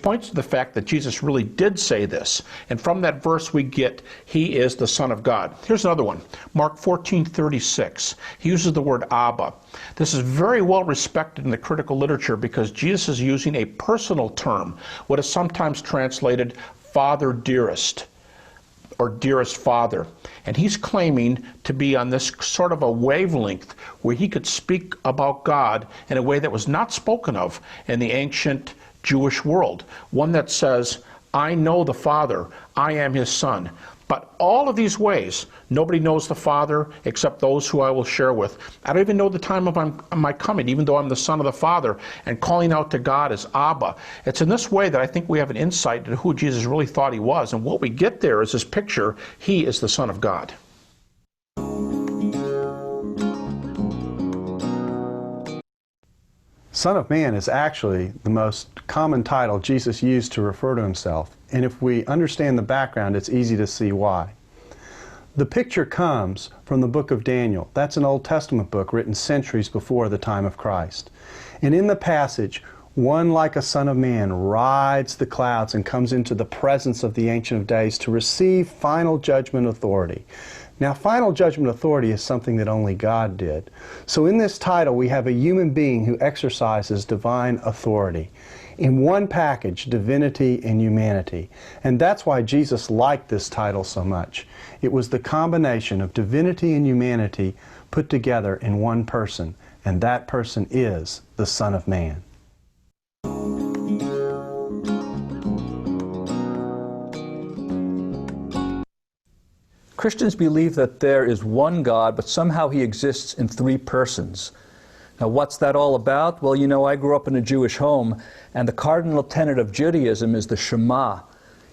points to the fact that Jesus really did say this. And from that verse we get, he is the Son of God. Here's another one, Mark 14:36. He uses the word Abba. This is very well respected in the critical literature because Jesus is using a personal term, what is sometimes translated Father Dearest, or dearest Father. And he's claiming to be on this sort of a wavelength where he could speak about God in a way that was not spoken of in the ancient Jewish world. One that says, I know the Father, I am his Son. But all of these ways, nobody knows the Father except those who I will share with. I don't even know the time of my coming, even though I'm the Son of the Father, and calling out to God as Abba. It's in this way that I think we have an insight into who Jesus really thought he was. And what we get there is this picture, he is the Son of God. Son of Man is actually the most common title Jesus used to refer to himself. And if we understand the background, it's easy to see why. The picture comes from the book of Daniel. That's an Old Testament book written centuries before the time of Christ. And in the passage, one like a son of man rides the clouds and comes into the presence of the Ancient of Days to receive final judgment authority. Now, final judgment authority is something that only God did. So in this title, we have a human being who exercises divine authority. In one package, divinity and humanity. And that's why Jesus liked this title so much. It was the combination of divinity and humanity put together in one person. And that person is the Son of Man. Christians believe that there is one God, but somehow he exists in three persons. Now, what's that all about? Well, you know, I grew up in a Jewish home, and the cardinal tenet of Judaism is the Shema.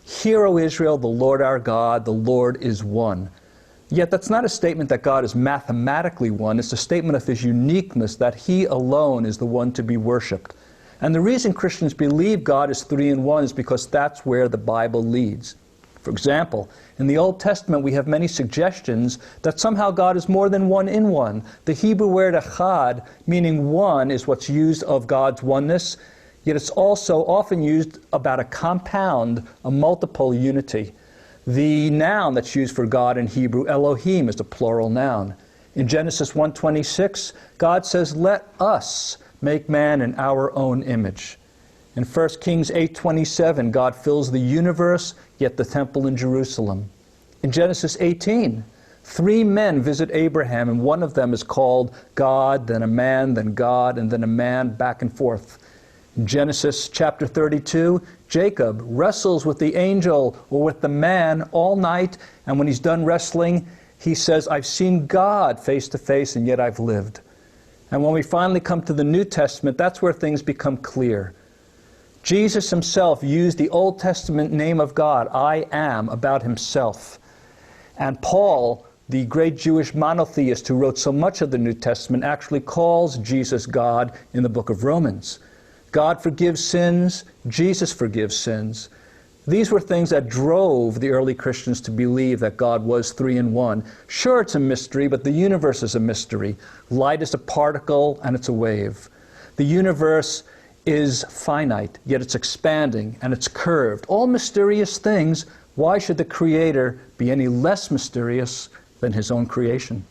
Hear, O Israel, the Lord our God, the Lord is one. Yet that's not a statement that God is mathematically one. It's a statement of his uniqueness, that he alone is the one to be worshipped. And the reason Christians believe God is three in one is because that's where the Bible leads. For example, in the Old Testament we have many suggestions that somehow God is more than one in one. The Hebrew word echad, meaning one, is what's used of God's oneness, yet it's also often used about a compound, a multiple unity. The noun that's used for God in Hebrew, Elohim, is a plural noun. In Genesis 1:26, God says, "Let us make man in our own image." In 1 Kings 8:27, God fills the universe, yet the temple in Jerusalem. In Genesis 18, three men visit Abraham, and one of them is called God, then a man, then God, and then a man, back and forth. In Genesis chapter 32, Jacob wrestles with the angel or with the man all night, and when he's done wrestling, he says, "I've seen God face to face, and yet I've lived." And when we finally come to the New Testament, that's where things become clear. Jesus himself used the Old Testament name of God, I am, about himself. And Paul, the great Jewish monotheist who wrote so much of the New Testament, actually calls Jesus God in the book of Romans. God forgives sins, Jesus forgives sins. These were things that drove the early Christians to believe that God was three in one. Sure, it's a mystery, but the universe is a mystery. Light is a particle and it's a wave. The universe is finite, yet it's expanding and it's curved. All mysterious things. Why should the Creator be any less mysterious than his own creation?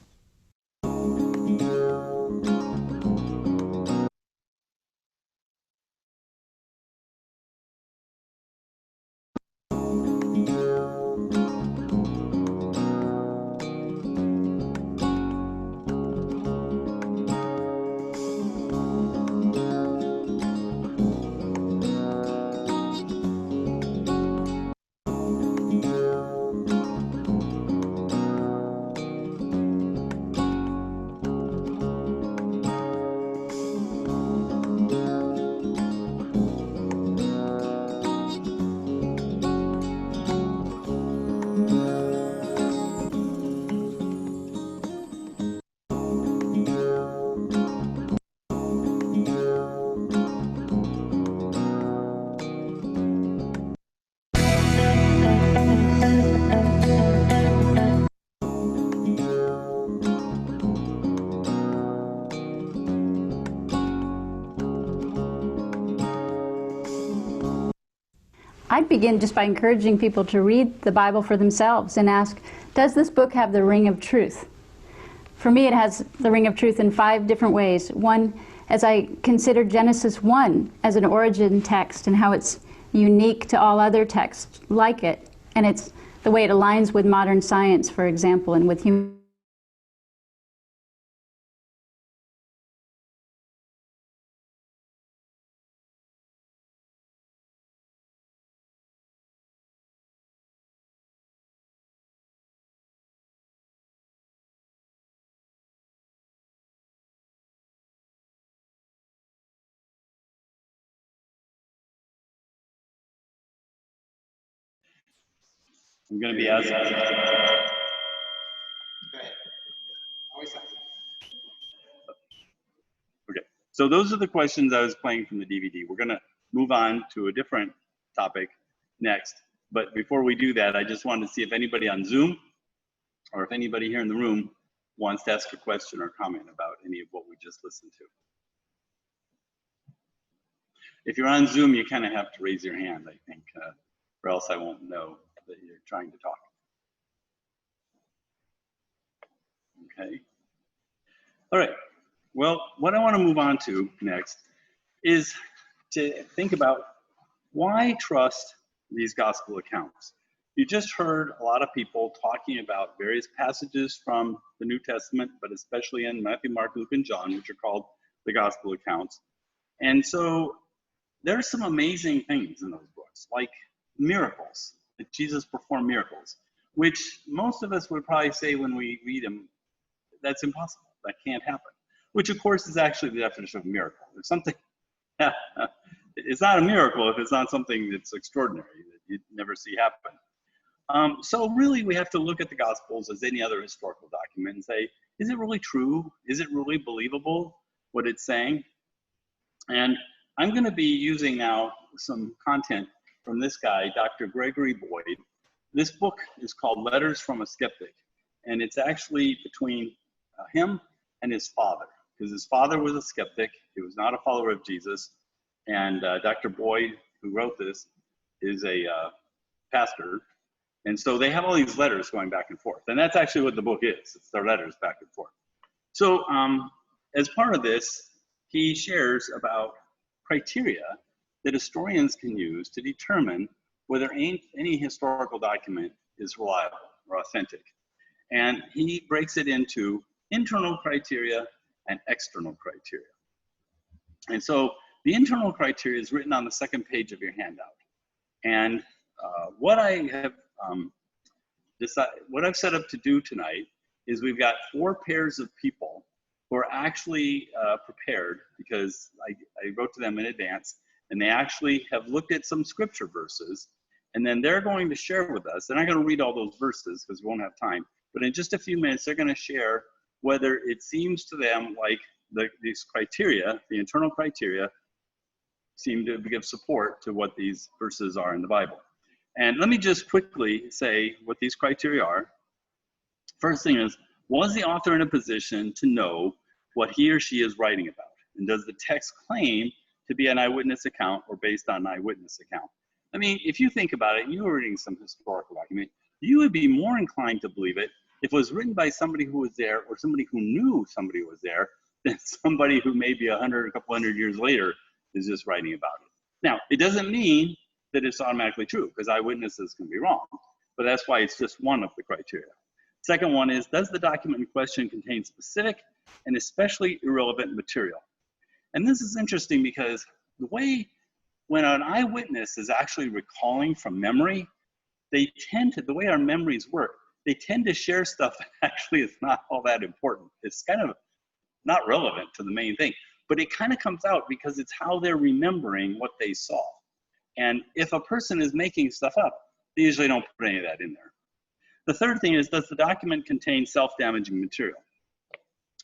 I'd begin just by encouraging people to read the Bible for themselves and ask, does this book have the ring of truth? For me, it has the ring of truth in 5 different ways. One, as I consider Genesis 1 as an origin text and how it's unique to all other texts like it, and it's the way it aligns with modern science, for example, and with human. I'm going to be asking. Go ahead. Okay, so those are the questions I was playing from the DVD. We're going to move on to a different topic next. But before we do that, I just wanted to see if anybody on Zoom or if anybody here in the room wants to ask a question or comment about any of what we just listened to. If you're on Zoom, you kind of have to raise your hand, I think, or else I won't know that you're trying to talk. Okay. All right. Well, what I want to move on to next is to think about why trust these gospel accounts. You just heard a lot of people talking about various passages from the New Testament, but especially in Matthew, Mark, Luke, and John, which are called the gospel accounts. And so there's some amazing things in those books, like miracles, that Jesus performed miracles, which most of us would probably say when we read them, that's impossible, that can't happen, which of course is actually the definition of a miracle. If something, it's not a miracle if it's not something that's extraordinary, that you'd never see happen. So really we have to look at the Gospels as any other historical document and say, is it really true? Is it really believable, what it's saying? And I'm going to be using now some content from this guy, Dr. Gregory Boyd. This book is called Letters from a Skeptic, and it's actually between him and his father, because his father was a skeptic. He was not a follower of Jesus. And Dr. Boyd, who wrote this, is a pastor. And so they have all these letters going back and forth. And that's actually what the book is. It's their letters back and forth. So as part of this, he shares about criteria that historians can use to determine whether any historical document is reliable or authentic. And he breaks it into internal criteria and external criteria. And so the internal criteria is written on the second page of your handout. And what I've set up to do tonight is we've got 4 pairs of people who are actually prepared, because I wrote to them in advance, and they actually have looked at some scripture verses, and then they're going to share with us. They're not going to read all those verses because we won't have time, but in just a few minutes, they're going to share whether it seems to them like these criteria, the internal criteria, seem to give support to what these verses are in the Bible. And let me just quickly say what these criteria are. First thing is, was the author in a position to know what he or she is writing about? And does the text claim to be an eyewitness account or based on an eyewitness account? I mean, if you think about it, you were reading some historical document, you would be more inclined to believe it if it was written by somebody who was there or somebody who knew somebody was there than somebody who maybe a couple hundred years later is just writing about it. Now, it doesn't mean that it's automatically true, because eyewitnesses can be wrong, but that's why it's just one of the criteria. Second one is, does the document in question contain specific and especially irrelevant material? And this is interesting because the way when an eyewitness is actually recalling from memory, the way our memories work, they tend to share stuff that actually is not all that important. It's kind of not relevant to the main thing, but it kind of comes out because it's how they're remembering what they saw. And if a person is making stuff up, they usually don't put any of that in there. The third thing is, does the document contain self-damaging material?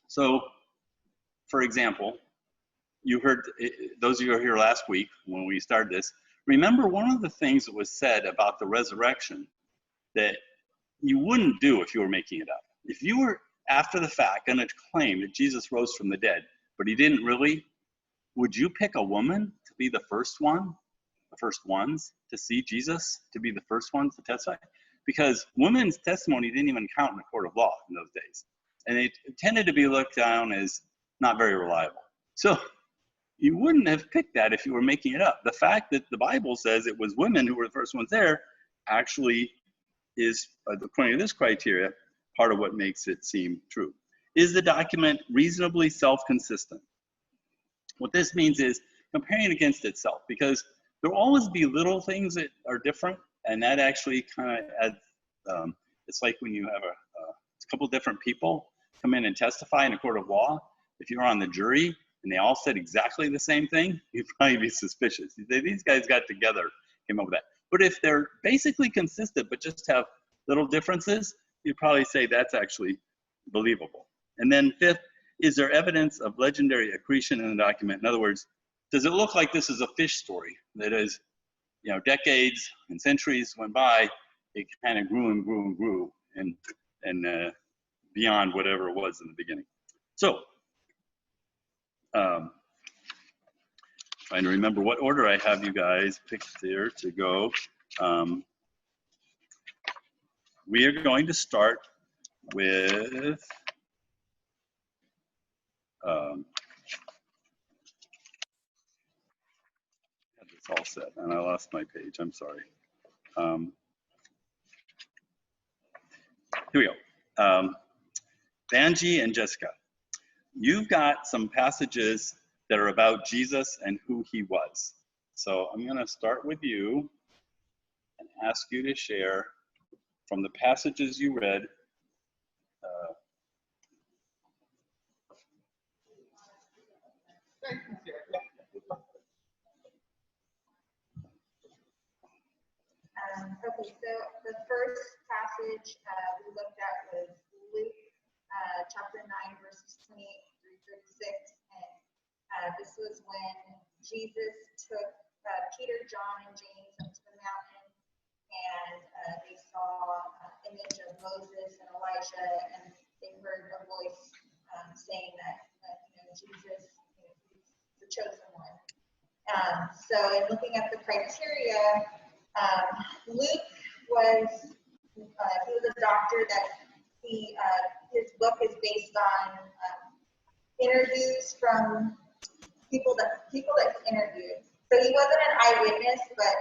So, for example, you heard, those of you who were here last week when we started this, remember one of the things that was said about the resurrection that you wouldn't do if you were making it up. If you were, after the fact, going to claim that Jesus rose from the dead, but he didn't really, would you pick a woman to be the first one, the first ones to see Jesus, to be the first ones to testify, because women's testimony didn't even count in the court of law in those days. And it tended to be looked down as not very reliable. So you wouldn't have picked that if you were making it up. The fact that the Bible says it was women who were the first ones there actually is, according to this criteria, part of what makes it seem true. Is the document reasonably self-consistent? What this means is comparing against itself, because there will always be little things that are different, and that actually kind of adds, it's like when you have a couple different people come in and testify in a court of law. If you're on the jury and they all said exactly the same thing, you'd probably be suspicious. You'd say, these guys got together, came up with that. But if they're basically consistent but just have little differences, you'd probably say that's actually believable. And then fifth, is there evidence of legendary accretion in the document? In other words, does it look like this is a fish story that is, you know, decades and centuries went by, it kind of grew and grew and grew and beyond whatever it was in the beginning. So, trying to remember what order I have you guys picked there to go. We are going to start with I had this all set and I lost my page. I'm sorry. Here we go. Vanjie and Jessica, you've got some passages that are about Jesus and who he was. So I'm going to start with you and ask you to share from the passages you read. Okay, so the first passage we looked at was Luke chapter 9, verses 28 through 36. And this was when Jesus took Peter, John, and James up to the mountain, and they saw an image of Moses and Elijah, and they heard a voice saying that Jesus is the chosen one. So in looking at the criteria, Luke was he was a doctor that his book is based on interviews from people that he interviewed. So he wasn't an eyewitness, but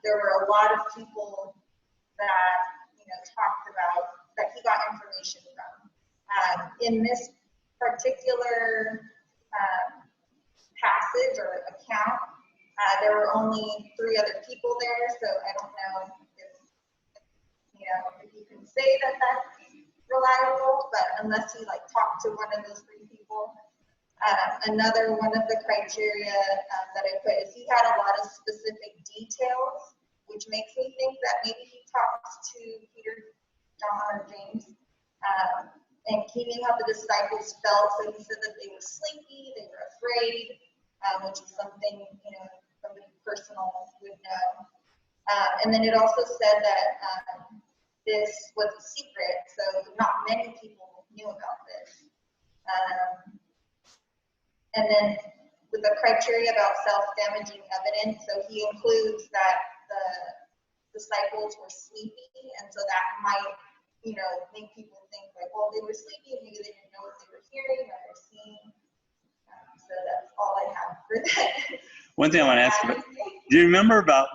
there were a lot of people that talked about that he got information from. In this particular passage or account, there were only 3 other people there, so I don't know if you can say that that's reliable, but unless he talked to one of those 3 people. Another one of the criteria that I put is he had a lot of specific details, which makes me think that maybe he talked to Peter, John, or James, and he knew how the disciples felt, so he said that they were sleepy, they were afraid, which is something somebody personal would know. And then it also said that this was a secret, so not many people knew about this. And then with the criteria about self-damaging evidence, so he includes that the disciples were sleepy, and so that might, make people think well, they were sleepy, maybe they didn't know what they were hearing or seeing. So that's all I have for that. One thing I want to ask you, do you remember about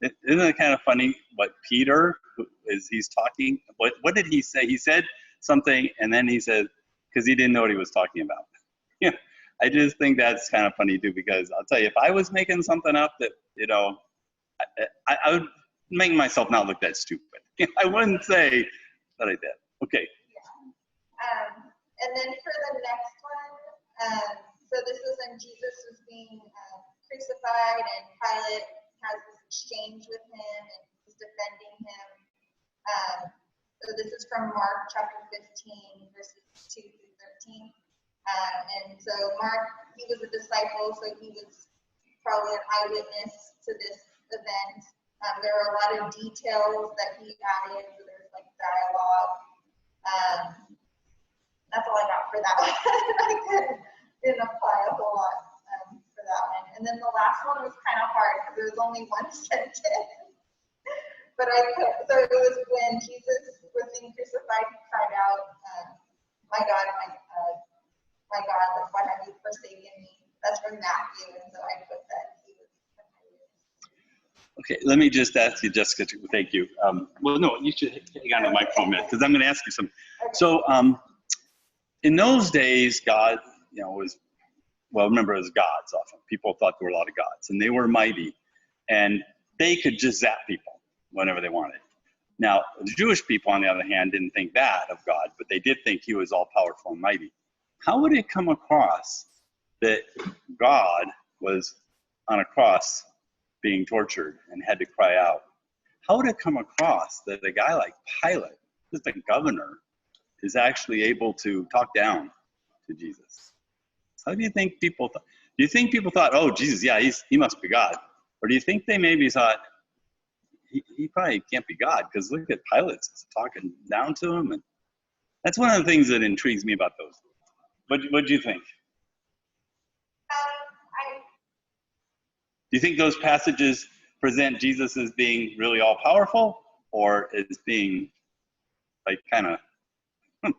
isn't it kind of funny what Peter, he's talking, what did he say? He said something, and then he said, because he didn't know what he was talking about. I just think that's kind of funny too, because I'll tell you, if I was making something up that, I would make myself not look that stupid. I wouldn't say that I did. Okay. Yeah. And then for the next one, so this was when Jesus was being crucified, and Pilate has this exchange with him, and he's defending him. So this is from Mark chapter 15, verses 2 through 13. And so Mark, he was a disciple, so he was probably an eyewitness to this event. There are a lot of details that he added, so there's dialogue. That's all I got for that one. I didn't apply a whole lot for that one. And then the last one was kind of hard because there was only one sentence. But so it was when Jesus was being crucified, he cried out, my God, my God, like, why have you forsaken me? That's from Matthew, and so I put that he was an eyewitness. Okay, let me just ask you, Jessica, thank you. Well, no, you should hang on to the microphone a minute, because I'm going to ask you something. Okay. So, in those days, God, was, well, remember, it was gods often. People thought there were a lot of gods, and they were mighty, and they could just zap people whenever they wanted. Now, the Jewish people, on the other hand, didn't think that of God, but they did think he was all-powerful and mighty. How would it come across that God was on a cross being tortured and had to cry out? How would it come across that a guy like Pilate, just a governor, is actually able to talk down to Jesus? How do you think people thought? Do you think people thought, oh, Jesus, yeah, he must be God? Or do you think they maybe thought, he probably can't be God, because look at Pilate's talking down to him? And that's one of the things that intrigues me about those. What do you think? Do you think those passages present Jesus as being really all-powerful, or as being like kind of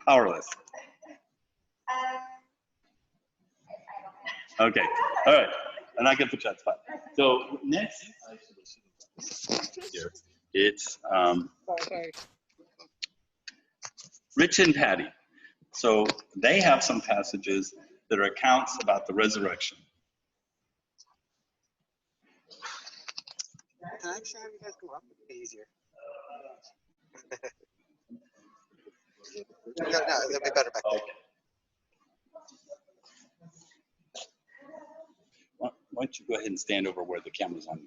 powerless? Okay, all right. And I get the chat spot. So next, here, it's Rich and Patty. So they have some passages that are accounts about the resurrection. The next time you guys come up, it'll be easier. No, it'll be better back there. Okay. Why don't you go ahead and stand over where the camera's on,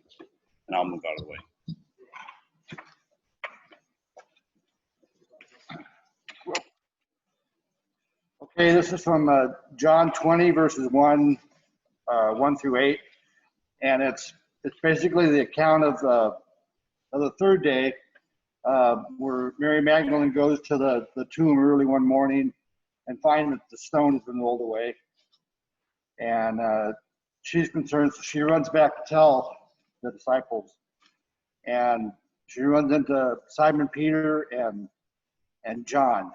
and I'll move out of the way. Okay, this is from John 20, verses 1 through 8, and it's basically the account of the third day, where Mary Magdalene goes to the tomb early one morning and finds that the stone has been rolled away, and she's concerned, so she runs back to tell the disciples, and she runs into Simon Peter and John.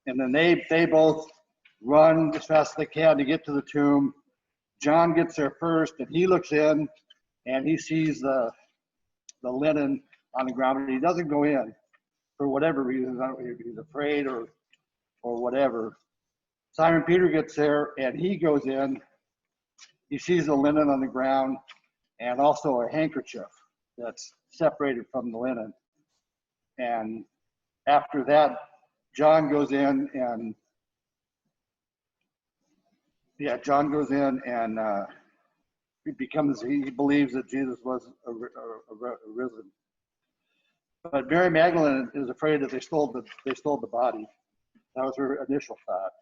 And then they both run as fast as they can to get to the tomb. John gets there first, and he looks in, and he sees the linen on the ground, and he doesn't go in for whatever reason. I don't know if he's afraid or whatever. Simon Peter gets there, and he goes in. He sees the linen on the ground, and also a handkerchief that's separated from the linen. And after that, John goes in and he believes that Jesus was risen. But Mary Magdalene is afraid that they stole the body. That was her initial thought.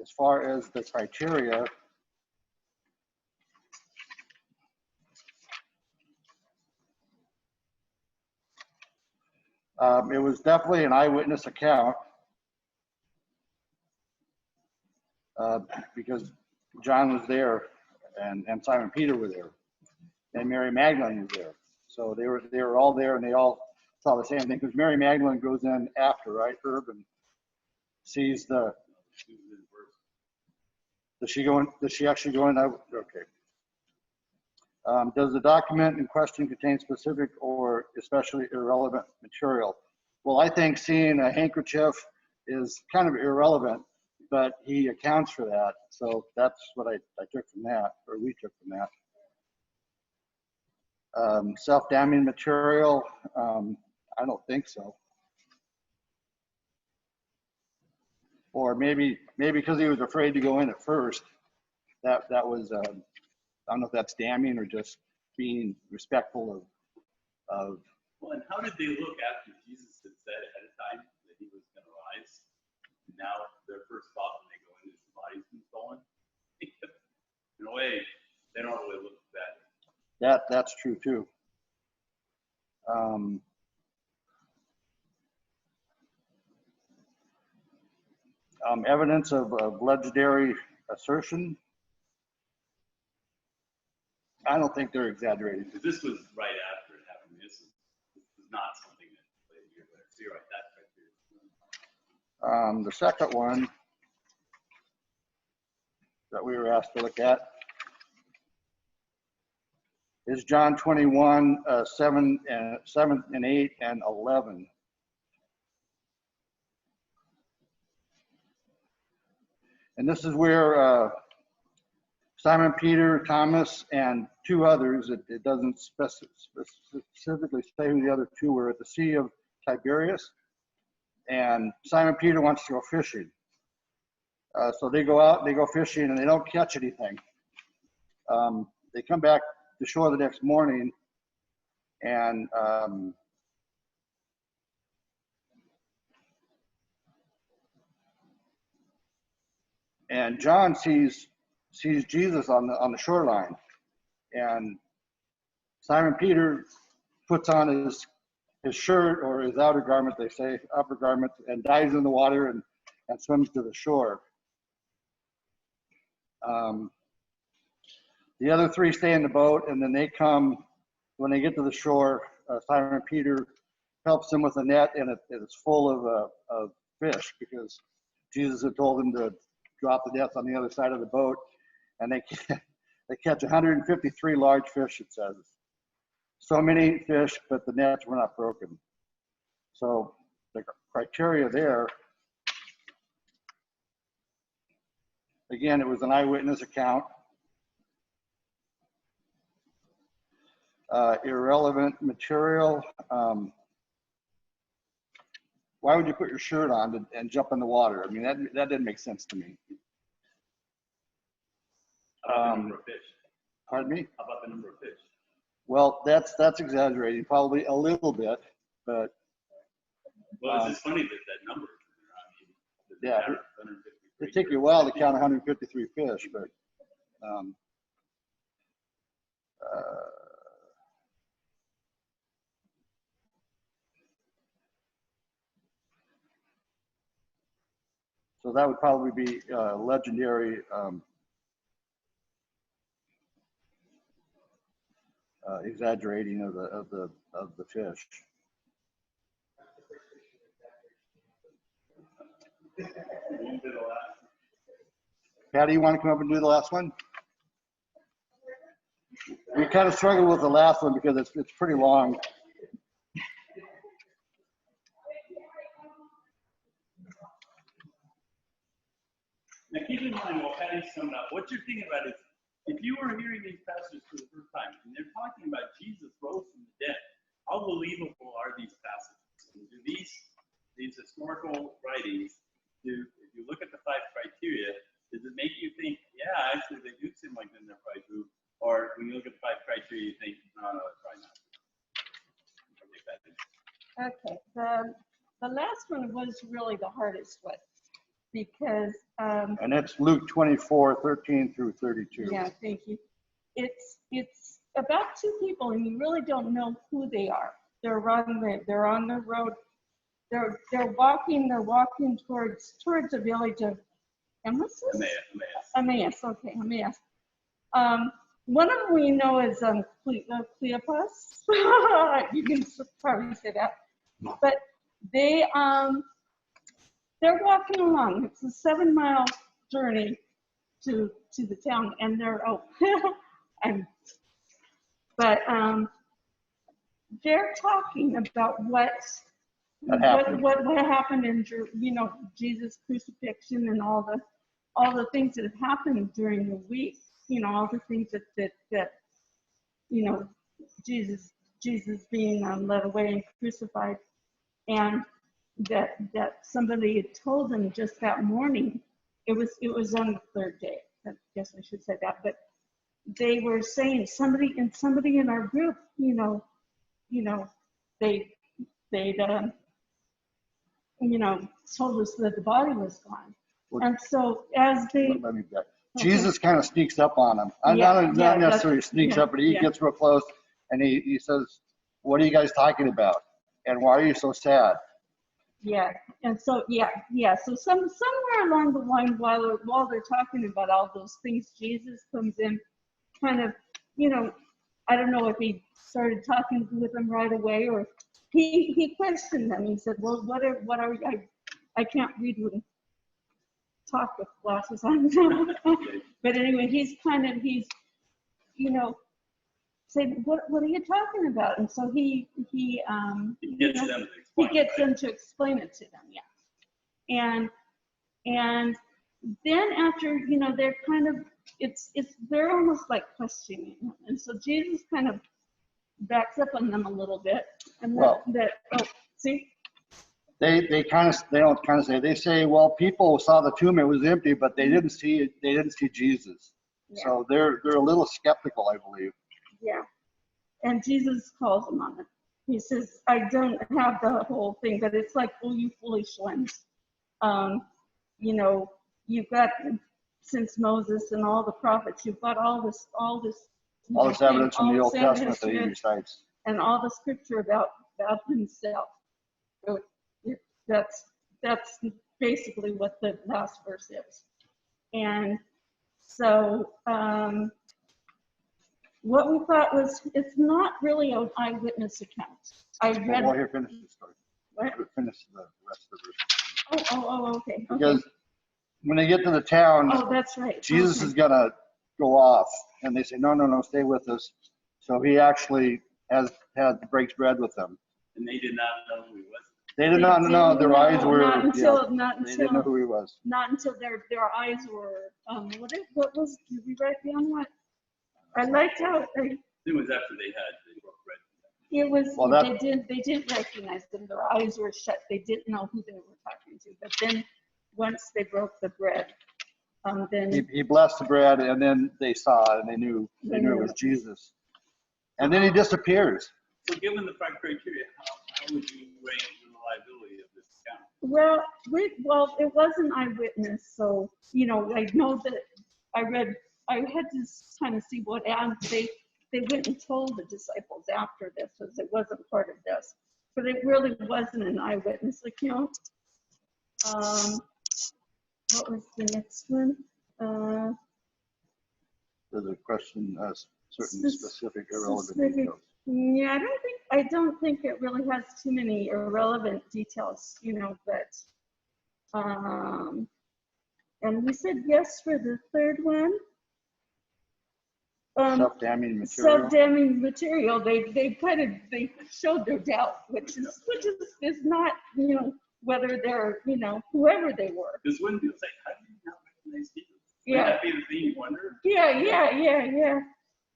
As far as the criteria, it was definitely an eyewitness account, because John was there, and Simon Peter were there, and Mary Magdalene was there. So they were all there, and they all saw the same thing. Because Mary Magdalene goes in after, right? Irv, and sees the. Does she actually go in? Okay. Does the document in question contain specific or especially irrelevant material? Well, I think seeing a handkerchief is kind of irrelevant, but he accounts for that. So that's what I took from that, or we took from that. Self-damning material, I don't think so. Or maybe because he was afraid to go in at first, that was, I don't know if that's damning or just being respectful of. Well, and how did they look after Jesus had said ahead of time that he was going to rise? Now their first thought when they go in is the body's been stolen. In a way, they don't really look at that. That's true too. Evidence of legendary assertion. I don't think they're exaggerating. Because this was right after it happened. This is not something that played a year later. So you're right, that's right there. The second one that we were asked to look at is John 21, 7 and 8 and 11. And this is where Simon Peter, Thomas, and two others, it doesn't specifically say who the other two were, at the Sea of Tiberias. And Simon Peter wants to go fishing. So they go out, they go fishing, and they don't catch anything. They come back to shore the next morning, and John sees Jesus on the shoreline, and Simon Peter puts on his shirt or his outer garment, they say upper garment, and dives in the water and swims to the shore. The other three stay in the boat, and then they come, when they get to the shore, Simon Peter helps them with a net, and it's full of fish, because Jesus had told them to drop the nets on the other side of the boat, and they catch 153 large fish, it says. So many fish, but the nets were not broken. So the criteria there, again, it was an eyewitness account. Irrelevant material. Why would you put your shirt on and jump in the water? I mean, that didn't make sense to me. How about the number of fish? Pardon me? How about the number of fish? Well, that's exaggerating, probably a little bit, but. Well, it's just funny that number. I mean, yeah, it'd take you a while to count 153 fish, but. So that would probably be legendary exaggerating of the fish. Patty, you want to come up and do the last one? We kind of struggled with the last one because it's pretty long. Now keep in mind, while Patty's summing up, what you're thinking about is, if you were hearing these passages for the first time, and they're talking about Jesus rose from the dead, how believable are these passages? And do these historical writings, if you look at the 5 criteria, does it make you think, yeah, actually they do seem like they're probably true? Or when you look at the 5 criteria, you think, no, it's probably not. Okay, the last one was really the hardest one, because and that's Luke 24:13 through 32. yeah, thank you. It's about 2 people, and you really don't know who they are. They're on the road. They're walking towards a village of, and what's this? Emmaus. Okay, Emmaus. One of them we know is Cleopas. You can probably say that. But they're walking along. It's a 7-mile journey to the town, and they're talking about what happened in Jesus' crucifixion and all the things that have happened during the week. All the things that Jesus being led away and crucified, and that somebody had told them just that morning. It was on the 3rd day. I guess I should say that, but they were saying somebody in our group, they told us that the body was gone. And so as they, Jesus kind of sneaks up on them. Not necessarily sneaks up, but he gets real close, and he says, "What are you guys talking about? And why are you so sad?" Yeah, and so so somewhere along the line, while they're talking about all those things, Jesus comes in, kind of, I don't know if he started talking with them right away or he questioned them. He said, "Well, what are I can't read with talk with glasses on." But anyway, he's saying, what are you talking about? And so he gets them to explain it to them, yeah. And then after, they're kind of, they're almost like questioning him. And so Jesus kind of backs up on them a little bit. And they say, well, people saw the tomb, it was empty, but they didn't see Jesus. Yeah. So they're a little skeptical, I believe. Yeah. And Jesus calls them on it. He says, I don't have the whole thing, but it's like, oh, you foolish ones. You've got, since Moses and all the prophets, you've got all this Evidence from the Old Testament that he recites. And all the scripture about himself. So that's basically what the last verse is. And so what we thought was, it's not really an eyewitness account. Well, here, finish the story. What? Finish the rest of the verse. Oh, okay. Because when they get to the town, that's right. Jesus is gonna go off, and they say, no, stay with us. So he actually breaks bread with them. And they did not know who he was. They did not know. Their eyes were. They didn't know who he was. Not until their eyes were. What was? Did we write down what? I liked how. It was after they broke bread. It was. Well, they didn't recognize them. Their eyes were shut. They didn't know who they were talking to. But then, once they broke the bread, then he blessed the bread, and then they saw it, and they knew it was Jesus. And then he disappears. So, given the five criteria, how would you rate the reliability of this account? Well, it was an eyewitness, so I know that I had to kind of see what they went and told the disciples after this, because it wasn't part of this, but it really wasn't an eyewitness account. What was the next one? There's a question, certain specific irrelevant details. Yeah, I don't think it really has too many irrelevant details, but and we said yes for the third one. Self-damning material. Self-damning material. They showed their doubt, which is not, whether they're, whoever they were. Because when people say, how do you not recognize Jesus? Yeah. Would that be the thing you wonder? Yeah.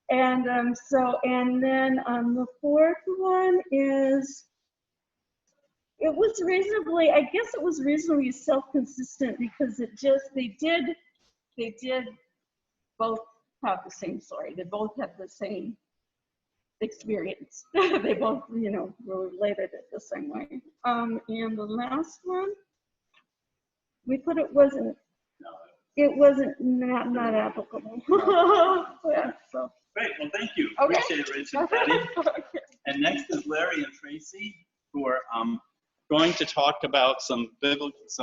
And and then the fourth one is, it was reasonably self-consistent, because they did both have the same story. They both had the same experience. They both, related it the same way. And the last one, we put it wasn't not applicable. Yeah, so. Great, well, thank you. Okay. Appreciate it, Rich and Patty. And next is Larry and Tracy, who are going to talk about some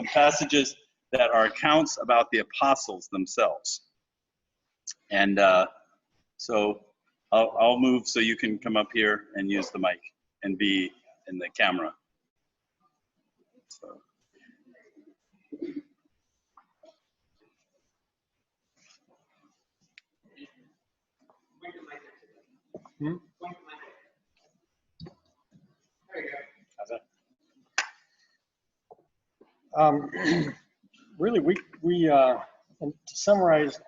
passages that are accounts about the apostles themselves. And so I'll move so you can come up here and use the mic and be in the camera. So. Really, and to summarize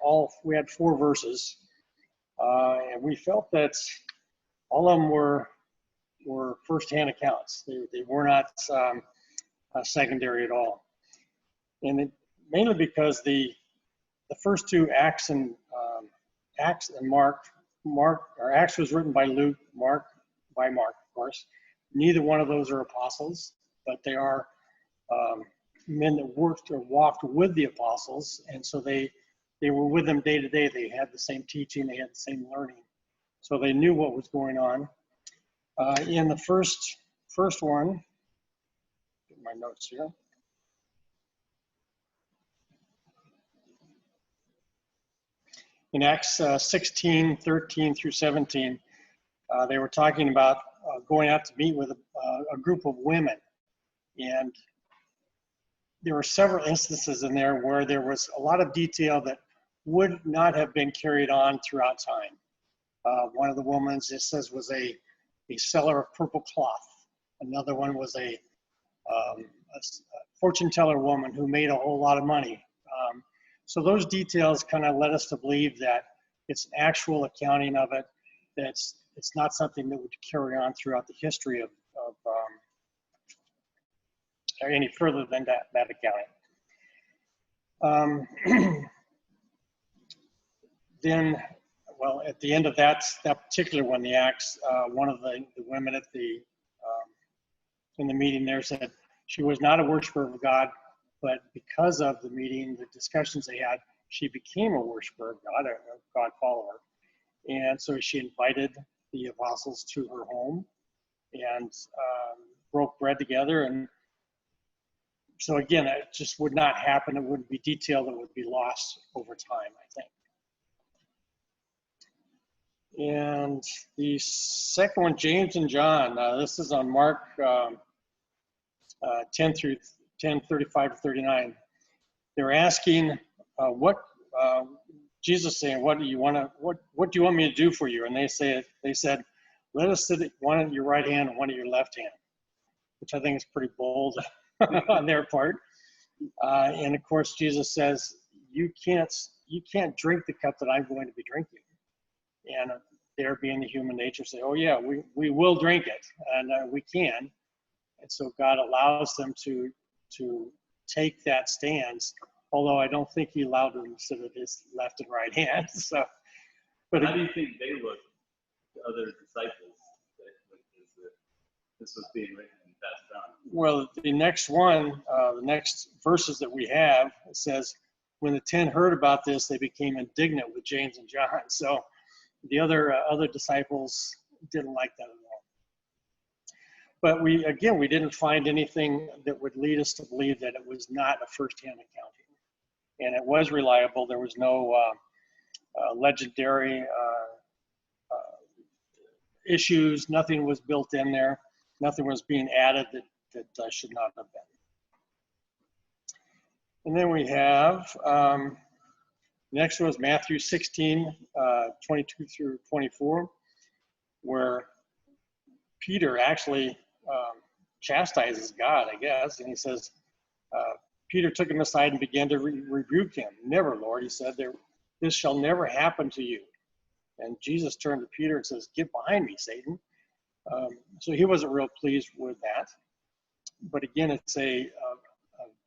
we had 4 verses, and we felt that all of them were first-hand accounts. They were not secondary at all, and mainly because the first 2, Acts and Mark. Acts was written by Luke, Mark by Mark, of course. Neither one of those are apostles, but they are men that worked or walked with the apostles, and so they were with them day to day. They had the same teaching, they had the same learning, so they knew what was going on. In the first one, get my notes here. In Acts 16, 13 through 17, they were talking about going out to meet with a group of women. And there were several instances in there where there was a lot of detail that would not have been carried on throughout time. One of the women, it says, was a seller of purple cloth. Another one was a fortune teller woman who made a whole lot of money. So those details kind of led us to believe that it's an actual accounting of it. It's not something that would carry on throughout the history of or any further than that accounting. Then, well, at the end of that particular one, the Acts, one of the women at the in the meeting there said she was not a worshiper of God, but because of the meeting, the discussions they had, she became a worshiper of God, a God follower. And so she invited the apostles to her home and broke bread together. And so again, it just would not happen. It wouldn't be detail that would be lost over time, I think. And the second one, James and John, this is on Mark 10 through 10:35 to 39. They're asking what Jesus saying, what do you want me to do for you? And they said, let us sit one at your right hand and one at your left hand, which I think is pretty bold on their part. And of course, Jesus says, you can't drink the cup that I'm going to be drinking. And there being the human nature, say, oh yeah, we will drink it, and we can. And so God allows them to take that stance, although I don't think he allowed them to sit at his left and right hand. So, but how do you think they looked to other disciples that this was being written and passed on? Well, the next one, the next verses that we have, it says, when the 10 heard about this, they became indignant with James and John. So the other disciples didn't like that at all. But we didn't find anything that would lead us to believe that it was not a first-hand accounting. And it was reliable. There was no legendary issues. Nothing was built in there. Nothing was being added that should not have been. And then we have, next was Matthew 16, 22 through 24, where Peter actually chastises God, I guess, and he says, Peter took him aside and began to rebuke him. Never, Lord, he said, this shall never happen to you. And Jesus turned to Peter and says, get behind me, Satan. So he wasn't real pleased with that. But again, it's an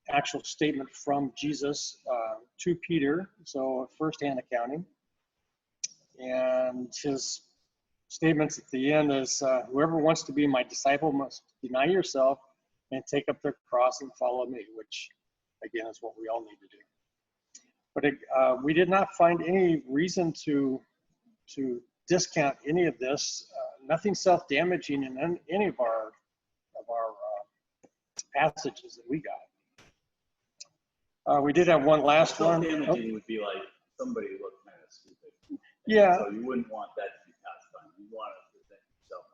actual statement from Jesus to Peter, so first-hand accounting. And his statements at the end is, whoever wants to be my disciple must deny yourself and take up their cross and follow me, which again is what we all need to do. But we did not find any reason to discount any of this. Nothing self-damaging in any of our passages that we got. We did have one last one. Self-damaging would be like somebody looked kind of stupid. Yeah. So you wouldn't want that to be passed on. You want to present yourself.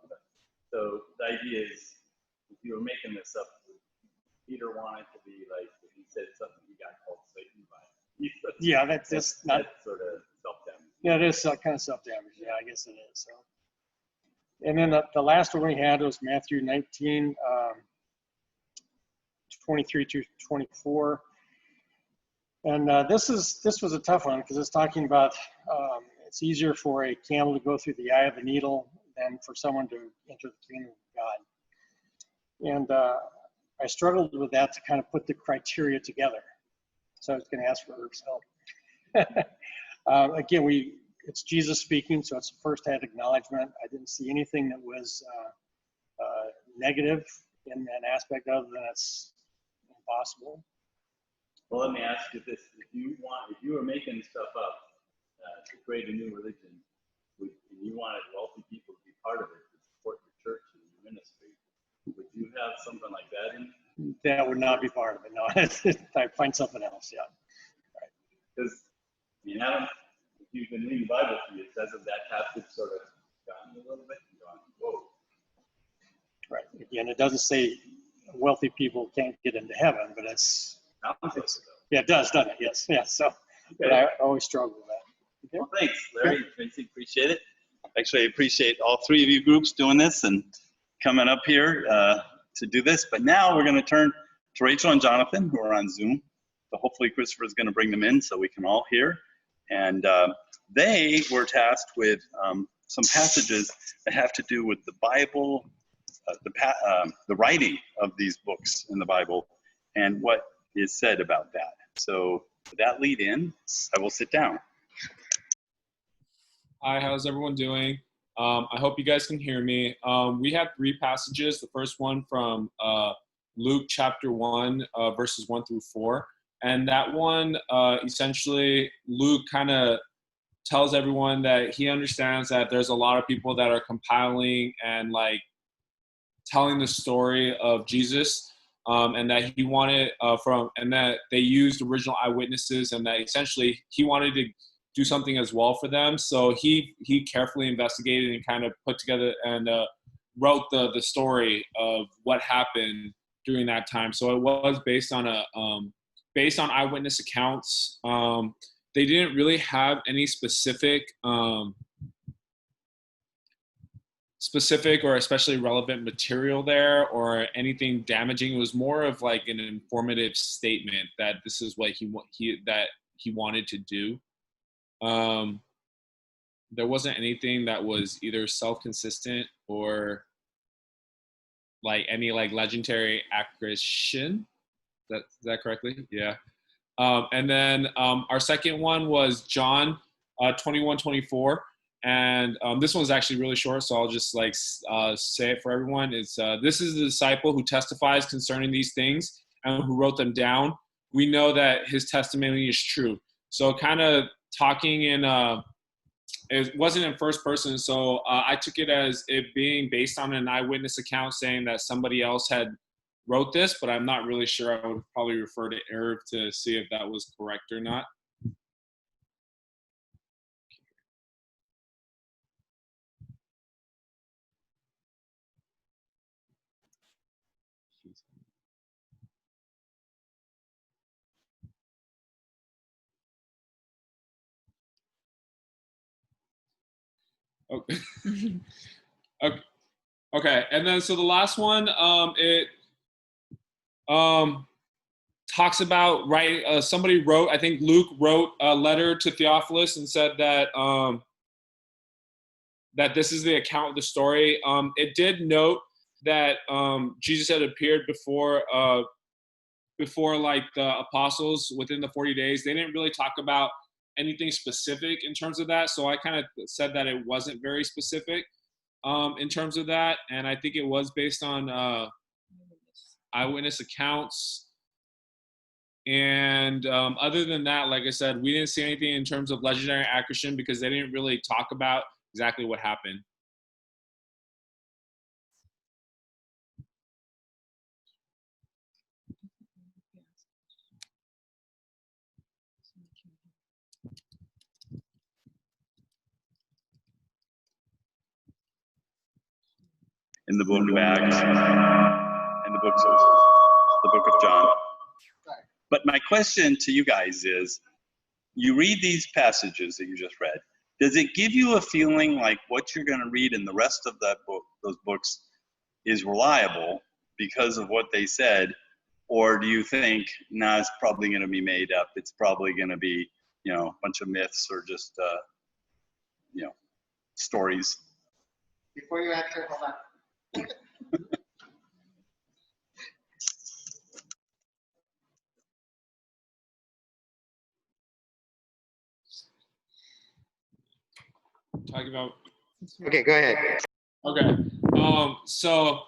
So the idea is, if you were making this up, Peter wanted to be like, if he said something, he got called Satan by. Yeah, that's not sort of self-damaging. Yeah, it is kind of self-damaging. Yeah, I guess it is. So, and then the last one we had was Matthew 19, 23 to 24. And this was a tough one because it's talking about it's easier for a camel to go through the eye of a needle than for someone to enter the kingdom of God. And I struggled with that to kind of put the criteria together. So I was going to ask for Irv's help. Again, it's Jesus speaking, so it's a first-hand acknowledgement. I didn't see anything that was negative in an aspect other than it's impossible. Well, let me ask you this: if you were making stuff up to create a new religion, and you wanted wealthy people to be part of it, to support your church and your ministry, would you have something like that in? that would not be part of it. No, I find something else. Yeah. Because, Adam, if you've been reading the Bible for you, it says that passage sort of gotten a little bit and gone, whoa. Right. Again, it doesn't say wealthy people can't get into heaven, but it's yeah, it does, doesn't it? Yes. Yeah. So, but I always struggle with that. Okay. Well, thanks, Larry and Tracy. Appreciate it. Actually, I appreciate all three of you groups doing this and coming up here to do this. But now we're going to turn to Rachel and Jonathan, who are on Zoom. So hopefully Christopher's going to bring them in so we can all hear. And they were tasked with some passages that have to do with the Bible, the writing of these books in the Bible, and what is said about that. So with that lead in, I will sit down. Hi, how's everyone doing? I hope you guys can hear me. We have three passages. The first one from Luke chapter 1, verses 1 through 4. And that one, essentially, Luke kind of tells everyone that he understands that there's a lot of people that are compiling and like telling the story of Jesus, and that he wanted and that they used original eyewitnesses, and that essentially he wanted to do something as well for them. So he carefully investigated and kind of put together and wrote the story of what happened during that time. So it was based on eyewitness accounts. They didn't really have any specific or especially relevant material there or anything damaging. It was more of like an informative statement that this is what he wanted to do. There wasn't anything that was either self-consistent or like any like legendary accretion. Is that correctly? Yeah. And then our second one was John 21:24. And this one's actually really short, so I'll just like say it for everyone. It's this is the disciple who testifies concerning these things and who wrote them down. We know that his testimony is true. So kind of talking in, it wasn't in first person, so I took it as it being based on an eyewitness account saying that somebody else had wrote this, but I'm not really sure. I would probably refer to Irv to see if that was correct or not. Okay. Okay. And then so the last one, it talks about somebody wrote, I think Luke wrote a letter to Theophilus and said that that this is the account of the story. It did note that Jesus had appeared before like the apostles within the 40 days. They didn't really talk about anything specific in terms of that. So I kind of said that it wasn't very specific in terms of that. And I think it was based on eyewitness accounts. And other than that, like I said, we didn't see anything in terms of legendary accretion because they didn't really talk about exactly what happened. In the book of Acts and the book of John. But my question to you guys is, you read these passages that you just read, does it give you a feeling like what you're going to read in the rest of that book, those books, is reliable because of what they said? Or do you think, nah, it's probably going to be made up. It's probably going to be, a bunch of myths or just, stories? Before you answer, hold on. Talking about. Okay, go ahead. Okay. So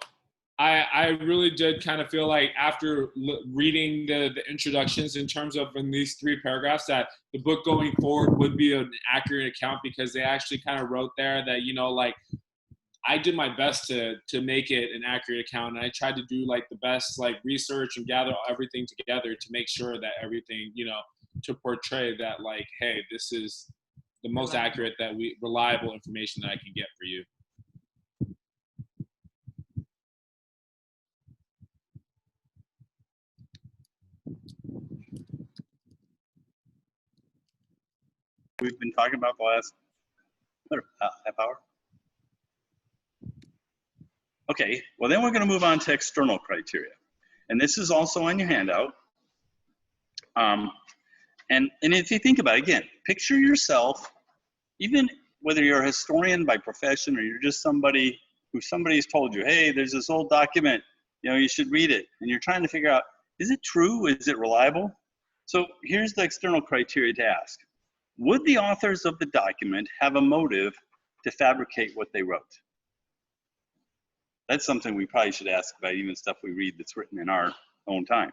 I really did kind of feel like after reading the introductions in terms of in these three paragraphs that the book going forward would be an accurate account because they actually kind of wrote there that, like, I did my best to make it an accurate account, and I tried to do like the best like research and gather everything together to make sure that everything, you know, to portray that like, hey, this is the most accurate, reliable information that I can get for you. We've been talking about the last half hour. Okay, well then we're going to move on to external criteria. And this is also on your handout. And if you think about it, again, picture yourself, even whether you're a historian by profession or you're just somebody who somebody's told you, hey, there's this old document, you know, you should read it. And you're trying to figure out, is it true? Is it reliable? So here's the external criteria to ask. Would the authors of the document have a motive to fabricate what they wrote? That's something we probably should ask about even stuff we read that's written in our own time.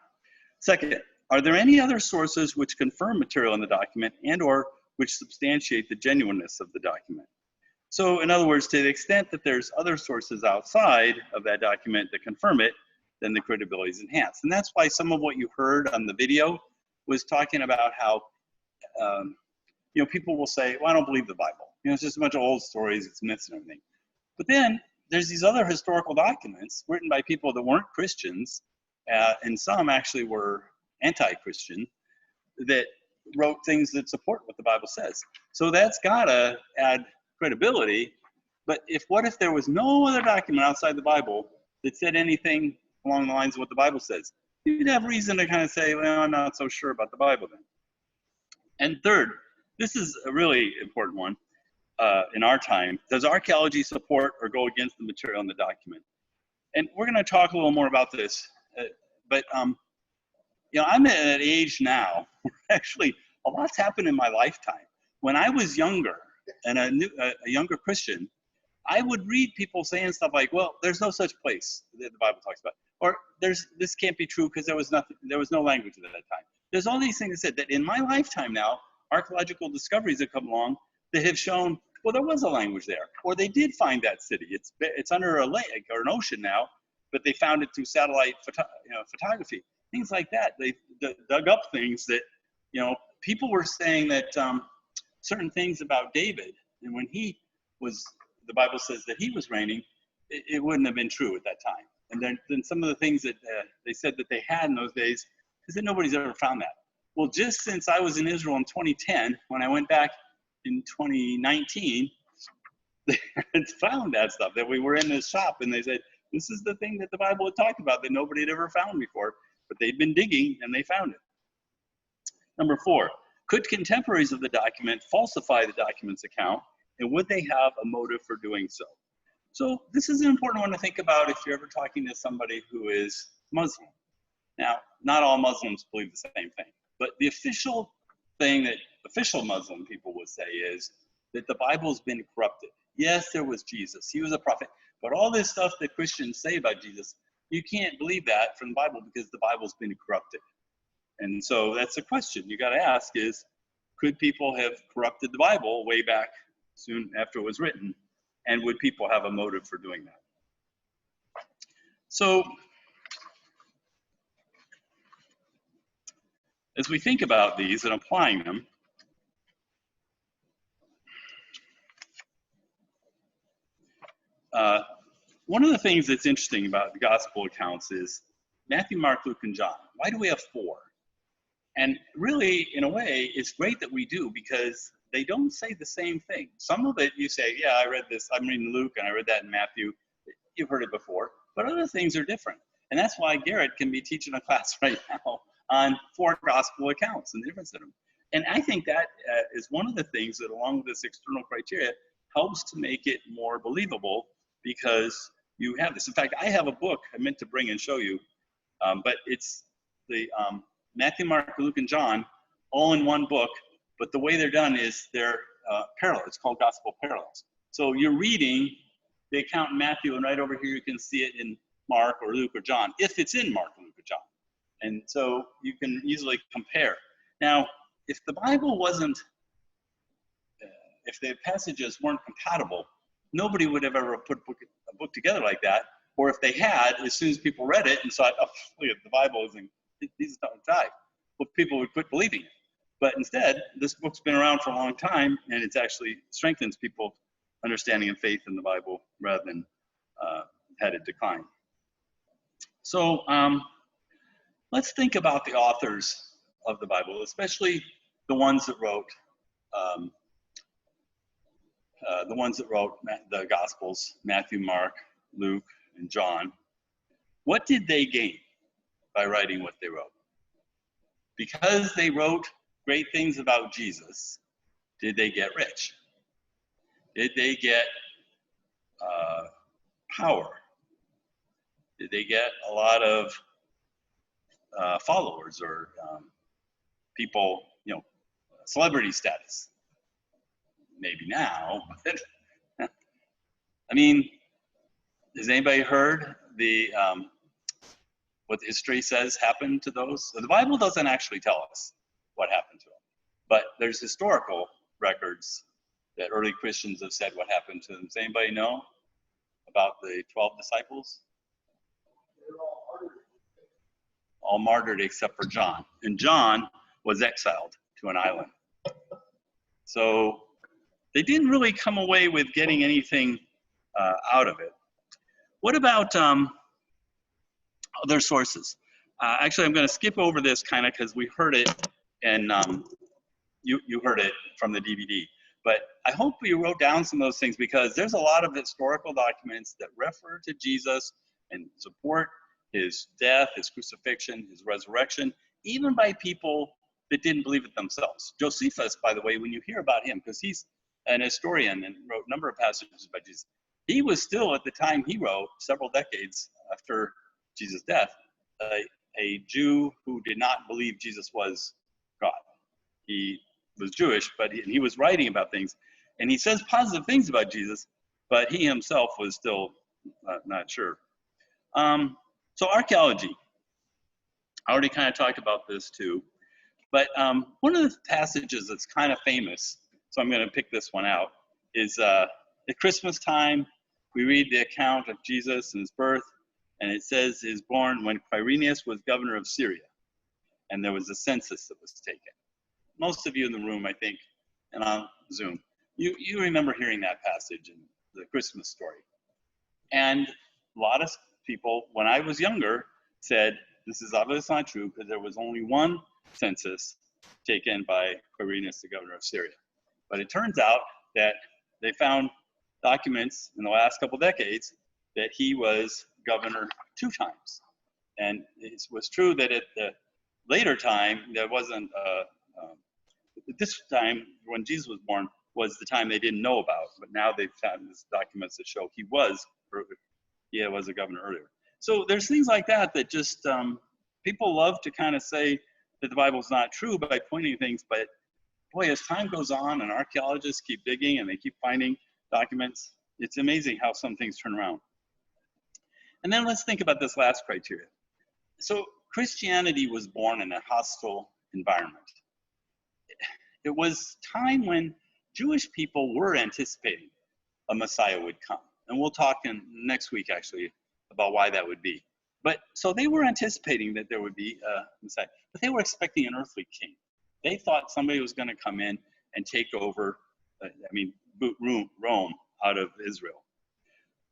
Second, are there any other sources which confirm material in the document and or which substantiate the genuineness of the document? So in other words, to the extent that there's other sources outside of that document that confirm it, then the credibility is enhanced. And that's why some of what you heard on the video was talking about how, you know, people will say, well, I don't believe the Bible. You know, it's just a bunch of old stories, it's myths and everything. But then there's these other historical documents written by people that weren't Christians, and some actually were anti-Christian, that wrote things that support what the Bible says. So that's gotta add credibility. But what if there was no other document outside the Bible that said anything along the lines of what the Bible says? You'd have reason to kind of say, well, I'm not so sure about the Bible then. And third, this is a really important one in our time. Does archaeology support or go against the material in the document? And we're going to talk a little more about this. But you know, I'm at an age now where actually a lot's happened in my lifetime. When I was younger and a younger Christian, I would read people saying stuff like, well, there's no such place that the Bible talks about. Or this can't be true because there was no language at that time. There's all these things that said that in my lifetime now, archaeological discoveries have come along that have shown, well, there was a language there, or they did find that city. It's under a lake or an ocean now, but they found it through satellite photography, things like that. They dug up things that, you know, people were saying that certain things about David, and when he was, the Bible says that he was reigning, it wouldn't have been true at that time. And then some of the things that they said that they had in those days is that nobody's ever found that. Well, just since I was in Israel in 2010, when I went back in 2019, they had found that stuff, that we were in this shop and they said, this is the thing that the Bible had talked about that nobody had ever found before, but they'd been digging and they found it. Number 4, could contemporaries of the document falsify the document's account, and would they have a motive for doing so? So this is an important one to think about if you're ever talking to somebody who is Muslim. Now, not all Muslims believe the same thing, but the official thing that official Muslim people would say is that the Bible's been corrupted. Yes, there was Jesus, he was a prophet, but all this stuff that Christians say about Jesus, you can't believe that from the Bible because the Bible's been corrupted. And so that's a question you got to ask is, could people have corrupted the Bible way back soon after it was written? And would people have a motive for doing that? So as we think about these and applying them, one of the things that's interesting about the gospel accounts is Matthew, Mark, Luke, and John. Why do we have 4? And really, in a way, it's great that we do because they don't say the same thing. Some of it you say, yeah, I read this, I'm reading Luke and I read that in Matthew. You've heard it before, but other things are different. And that's why Garrett can be teaching a class right now on 4 gospel accounts and the difference in them. And I think that is one of the things that, along with this external criteria, helps to make it more believable because you have this. In fact, I have a book I meant to bring and show you, but it's the Matthew, Mark, Luke, and John all in one book, but the way they're done is they're parallel. It's called Gospel Parallels. So you're reading the account in Matthew, and right over here you can see it in Mark or Luke or John, if it's in Mark, Luke, or John. And so you can easily compare. Now, if the Bible wasn't, if the passages weren't compatible, nobody would have ever put a book together like that. Or if they had, as soon as people read it and saw, oh, look at the Bible, these don't die, well, people would quit believing it. But instead, this book's been around for a long time, and it actually strengthens people's understanding and faith in the Bible rather than had it decline. So let's think about the authors of the Bible, especially the ones that wrote the Gospels, Matthew, Mark, Luke, and John. What did they gain by writing what they wrote? Because they wrote great things about Jesus, did they get rich? Did they get power? Did they get a lot of followers or people, celebrity status? Maybe now, but I mean, has anybody heard what history says happened to those? So the Bible doesn't actually tell us what happened to them, but there's historical records that early Christians have said what happened to them. Does anybody know about the 12 disciples? All martyred except for John. And John was exiled to an island. So they didn't really come away with getting anything out of it. What about other sources? Actually, I'm going to skip over this kind of because we heard it, and you heard it from the DVD. But I hope you wrote down some of those things, because there's a lot of historical documents that refer to Jesus and support his death, his crucifixion, his resurrection, even by people that didn't believe it themselves. Josephus, by the way, when you hear about him, because he's an historian and wrote a number of passages by Jesus, he was still, at the time he wrote, several decades after Jesus' death, a Jew who did not believe Jesus was God. He was Jewish, but he was writing about things, and he says positive things about Jesus, but he himself was still not sure. So archaeology, I already kind of talked about this too, but one of the passages that's kind of famous, so I'm going to pick this one out, is at Christmas time, we read the account of Jesus and his birth, and it says he was born when Quirinius was governor of Syria, and there was a census that was taken. Most of you in the room, I think, and on Zoom, you remember hearing that passage in the Christmas story. And a lot of people, when I was younger, said, this is obviously not true, because there was only one census taken by Quirinius, the governor of Syria. But it turns out that they found documents in the last couple decades that he was governor 2 times. And it was true that at the later time, there wasn't, this time when Jesus was born was the time they didn't know about, but now they've found these documents that show he was a governor earlier. So there's things like that that just, people love to kind of say that the Bible's not true by pointing things, but boy, as time goes on and archaeologists keep digging and they keep finding documents, it's amazing how some things turn around. And then let's think about this last criteria. So Christianity was born in a hostile environment. It was time when Jewish people were anticipating a Messiah would come. And we'll talk in next week, actually, about why that would be. But so they were anticipating that there would be a Messiah, but they were expecting an earthly king. They thought somebody was going to come in and take over, boot Rome out of Israel.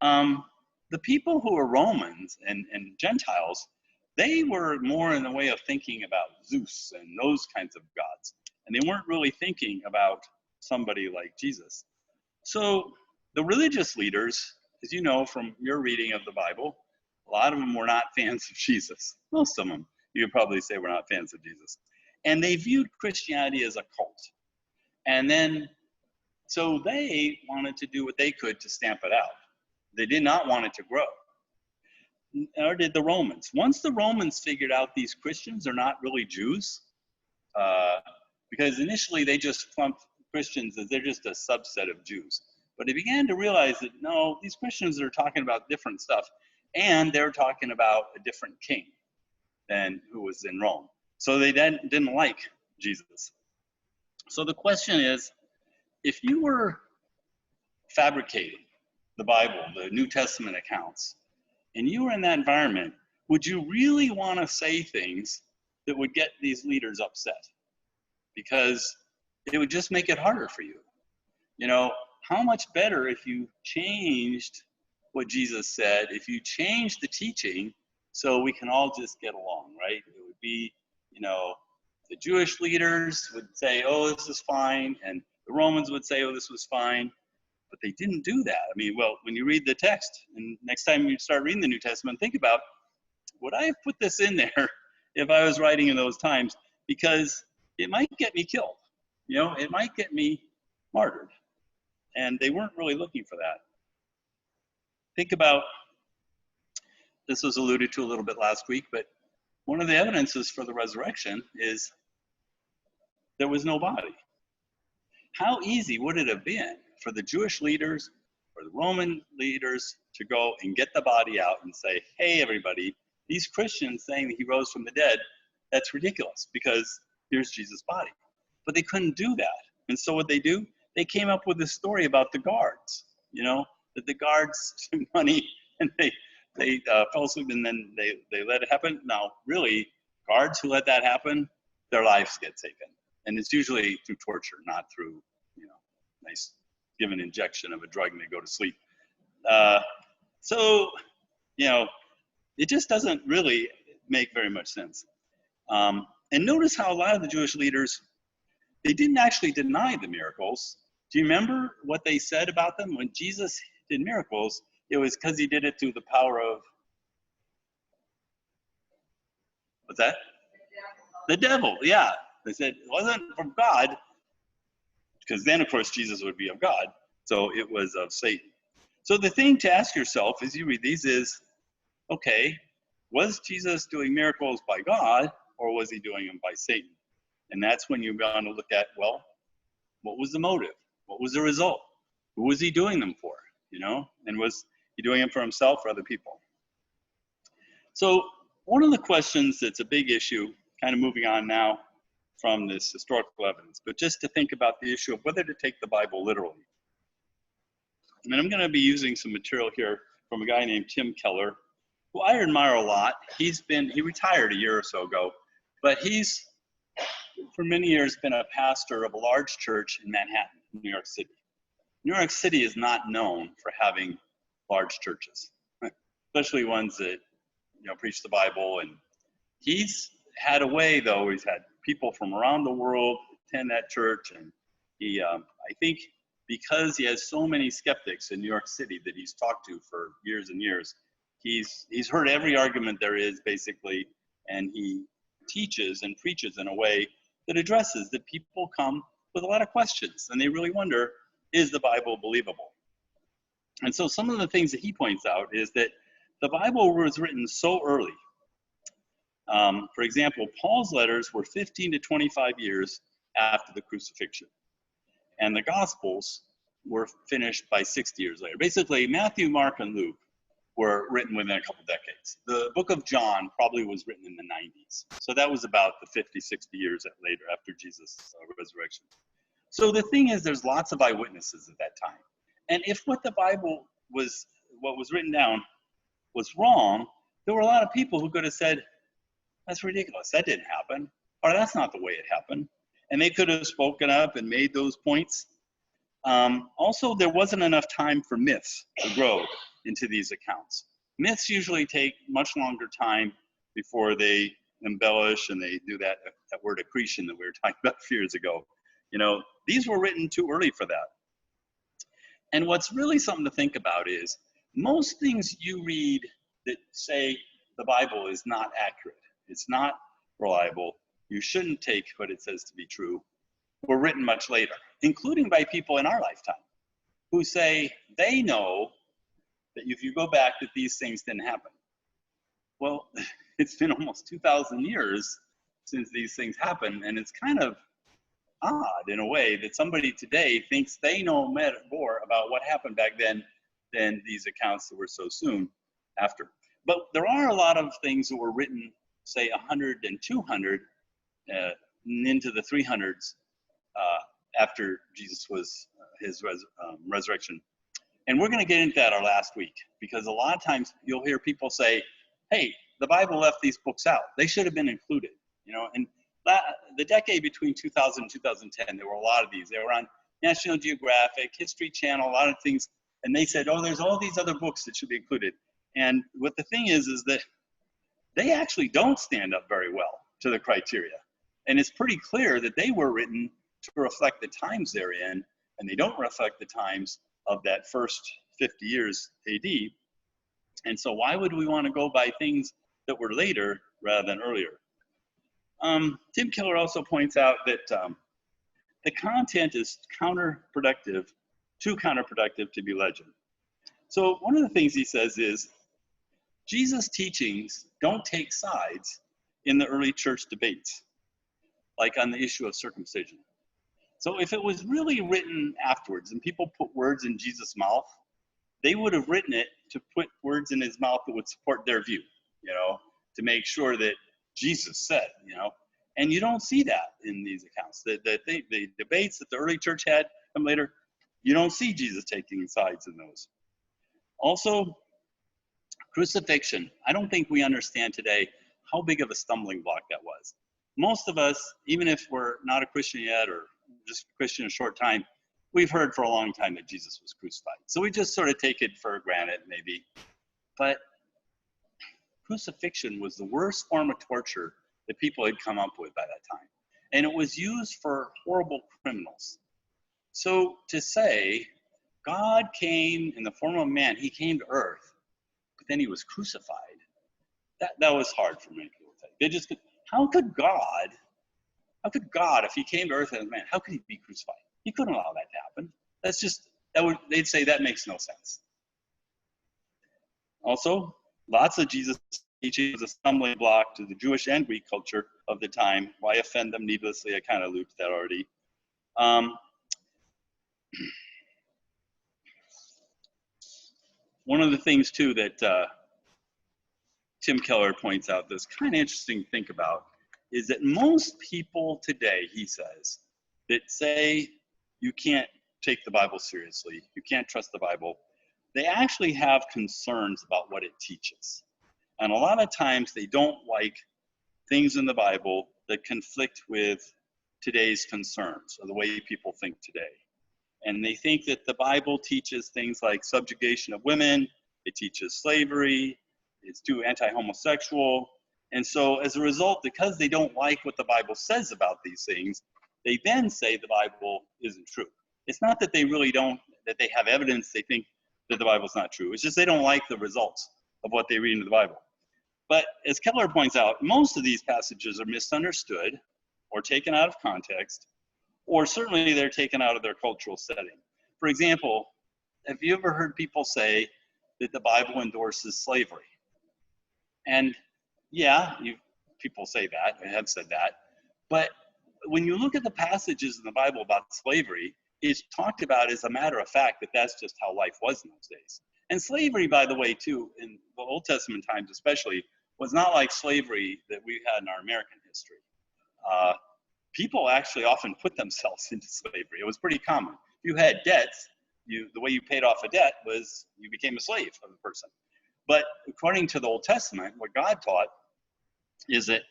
The people who were Romans and Gentiles, they were more in the way of thinking about Zeus and those kinds of gods. And they weren't really thinking about somebody like Jesus. So the religious leaders, as you know from your reading of the Bible, a lot of them were not fans of Jesus. Most of them, you could probably say, were not fans of Jesus. And they viewed Christianity as a cult. And then, so they wanted to do what they could to stamp it out. They did not want it to grow. Nor did the Romans. Once the Romans figured out these Christians are not really Jews, because initially they just clumped Christians as they're just a subset of Jews. But they began to realize that, no, these Christians are talking about different stuff, and they're talking about a different king than who was in Rome. So they then didn't like Jesus. So the question is, if you were fabricating the Bible, the New Testament accounts, and you were in that environment, would you really want to say things that would get these leaders upset? Because it would just make it harder for you. You know, how much better if you changed what Jesus said, if you changed the teaching so we can all just get along, right? It would be, you know, the Jewish leaders would say, oh, this is fine, and the Romans would say, oh, this was fine, but they didn't do that. I mean, well, when you read the text, and next time you start reading the New Testament, think about, would I have put this in there if I was writing in those times? Because it might get me killed, you know, it might get me martyred. And they weren't really looking for that. Think about, this was alluded to a little bit last week, but one of the evidences for the resurrection is there was no body. How easy would it have been for the Jewish leaders or the Roman leaders to go and get the body out and say, hey, everybody, these Christians saying that he rose from the dead, that's ridiculous because here's Jesus' body. But they couldn't do that. And so what they do, they came up with this story about the guards, you know, that the guards took money and they fell asleep and then they let it happen. Now, really, guards who let that happen, their lives get taken. And it's usually through torture, not through, you know, nice give an injection of a drug and they go to sleep. So, you know, it just doesn't really make very much sense. And notice how a lot of the Jewish leaders, they didn't actually deny the miracles. Do you remember what they said about them? When Jesus did miracles, it was because he did it through the power of, what's that? The devil, yeah. They said it wasn't from God, because then, of course, Jesus would be of God. So it was of Satan. So the thing to ask yourself as you read these is, okay, was Jesus doing miracles by God, or was he doing them by Satan? And that's when you're going to look at, well, what was the motive? What was the result? Who was he doing them for? You know, and was he doing them for himself or other people? So one of the questions that's a big issue, kind of moving on now from this historical evidence, but just to think about the issue of whether to take the Bible literally. And I'm going to be using some material here from a guy named Tim Keller, who I admire a lot. He retired a year or so ago, but he's, for many years, been a pastor of a large church in Manhattan, New York City. New York City is not known for having large churches, especially ones that, you know, preach the Bible. And he's had a way, though, he's had people from around the world attend that church. And he, I think because he has so many skeptics in New York City that he's talked to for years and years, he's heard every argument there is, basically, and he teaches and preaches in a way that addresses that people come with a lot of questions, and they really wonder, is the Bible believable? And so some of the things that he points out is that the Bible was written so early. For example, Paul's letters were 15 to 25 years after the crucifixion. And the Gospels were finished by 60 years later. Basically, Matthew, Mark, and Luke were written within a couple decades. The book of John probably was written in the 90s. So that was about the 50, 60 years later after Jesus' resurrection. So the thing is, there's lots of eyewitnesses at that time. And if what the Bible was, what was written down was wrong, there were a lot of people who could have said, that's ridiculous, that didn't happen, or that's not the way it happened. And they could have spoken up and made those points. Also, there wasn't enough time for myths to grow into these accounts. Myths usually take much longer time before they embellish and they do that word accretion that we were talking about a few years ago. You know, these were written too early for that. And what's really something to think about is most things you read that say the Bible is not accurate, it's not reliable, you shouldn't take what it says to be true, were written much later, including by people in our lifetime who say they know that if you go back that these things didn't happen. Well, it's been almost 2,000 years since these things happened, and it's kind of odd in a way that somebody today thinks they know more about what happened back then than these accounts that were so soon after. But there are a lot of things that were written, say 100 and 200 into the 300s after Jesus was his resurrection. And we're going to get into that our last week, because a lot of times you'll hear people say, hey, the Bible left these books out. They should have been included, you know. And the decade between 2000 and 2010, there were a lot of these. They were on National Geographic, History Channel, a lot of things. And they said, oh, there's all these other books that should be included. And what the thing is that they actually don't stand up very well to the criteria. And it's pretty clear that they were written to reflect the times they're in, and they don't reflect the times of that first 50 years AD. And so why would we want to go by things that were later rather than earlier? Tim Keller also points out that the content is too counterproductive to be legend. So one of the things he says is, Jesus' teachings don't take sides in the early church debates, like on the issue of circumcision. So if it was really written afterwards and people put words in Jesus' mouth, they would have written it to put words in his mouth that would support their view, you know, to make sure that Jesus said, you know. And you don't see that in these accounts. The debates that the early church had come later, you don't see Jesus taking sides in those. Also, crucifixion. I don't think we understand today how big of a stumbling block that was. Most of us, even if we're not a Christian yet or just a Christian a short time, we've heard for a long time that Jesus was crucified. So we just sort of take it for granted, maybe. But crucifixion was the worst form of torture that people had come up with by that time. And it was used for horrible criminals. So to say, God came in the form of man, he came to earth, but then he was crucified, that was hard for many people to take. They just, how could God, if he came to earth as a man, how could he be crucified? He couldn't allow that to happen. That's just, they'd say that makes no sense. Also, lots of Jesus' teaching was a stumbling block to the Jewish and Greek culture of the time. Why offend them needlessly? I kind of looped that already. One of the things, too, that Tim Keller points out that's kind of interesting to think about is that most people today, he says, that say you can't take the Bible seriously, you can't trust the Bible, they actually have concerns about what it teaches. And a lot of times they don't like things in the Bible that conflict with today's concerns or the way people think today. And they think that the Bible teaches things like subjugation of women, it teaches slavery, it's too anti-homosexual. And so as a result, because they don't like what the Bible says about these things, they then say the Bible isn't true. It's not that they really don't, that they have evidence they think that the Bible's not true. It's just they don't like the results of what they read in the Bible. But as Keller points out, most of these passages are misunderstood or taken out of context, or certainly they're taken out of their cultural setting. For example, have you ever heard people say that the Bible endorses slavery? And yeah, people say that, and have said that, but when you look at the passages in the Bible about slavery, it's talked about as a matter of fact that that's just how life was in those days. And slavery, by the way, too, in the Old Testament times especially, was not like slavery that we had in our American history. People actually often put themselves into slavery. It was pretty common. If you had debts, the way you paid off a debt was you became a slave of the person. But according to the Old Testament, what God taught is that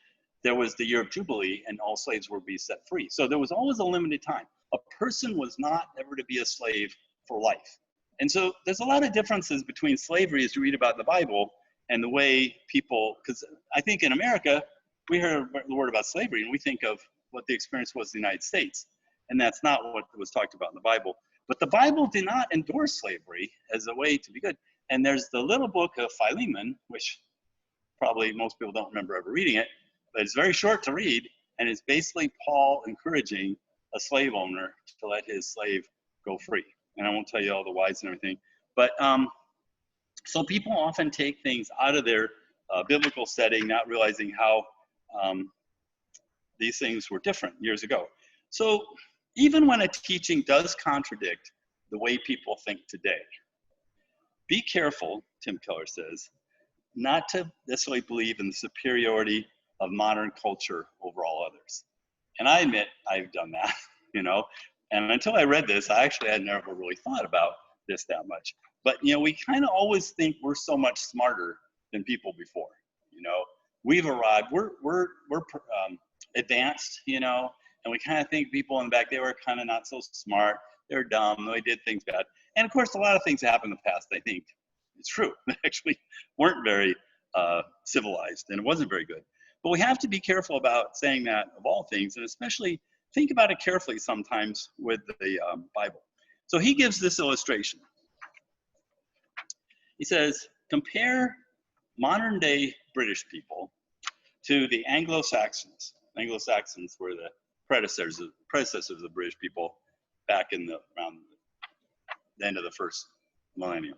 there was the year of Jubilee and all slaves were to be set free. So there was always a limited time. A person was not ever to be a slave for life. And so there's a lot of differences between slavery as you read about in the Bible and the way people, because I think in America, we hear the word about slavery and we think of what the experience was in the United States. And that's not what was talked about in the Bible. But the Bible did not endorse slavery as a way to be good. And there's the little book of Philemon, which probably most people don't remember ever reading it, but it's very short to read. And it's basically Paul encouraging a slave owner to let his slave go free. And I won't tell you all the whys and everything. But so people often take things out of their biblical setting, not realizing how these things were different years ago. So even when a teaching does contradict the way people think today, be careful, Tim Keller says, not to necessarily believe in the superiority of modern culture over all others. And I admit I've done that, you know. And until I read this, I actually had never really thought about this that much. But, you know, we kind of always think we're so much smarter than people before. You know, we've arrived, we're advanced, you know, and we kind of think people in the back, they were kind of not so smart. They're dumb. They did things bad. And of course, a lot of things happened in the past, I think it's true. They actually weren't very civilized, and it wasn't very good. But we have to be careful about saying that of all things, and especially think about it carefully sometimes with the Bible. So he gives this illustration. He says, compare modern day British people to the Anglo-Saxons. Anglo-Saxons were the predecessors of British people back in around the end of the first millennium.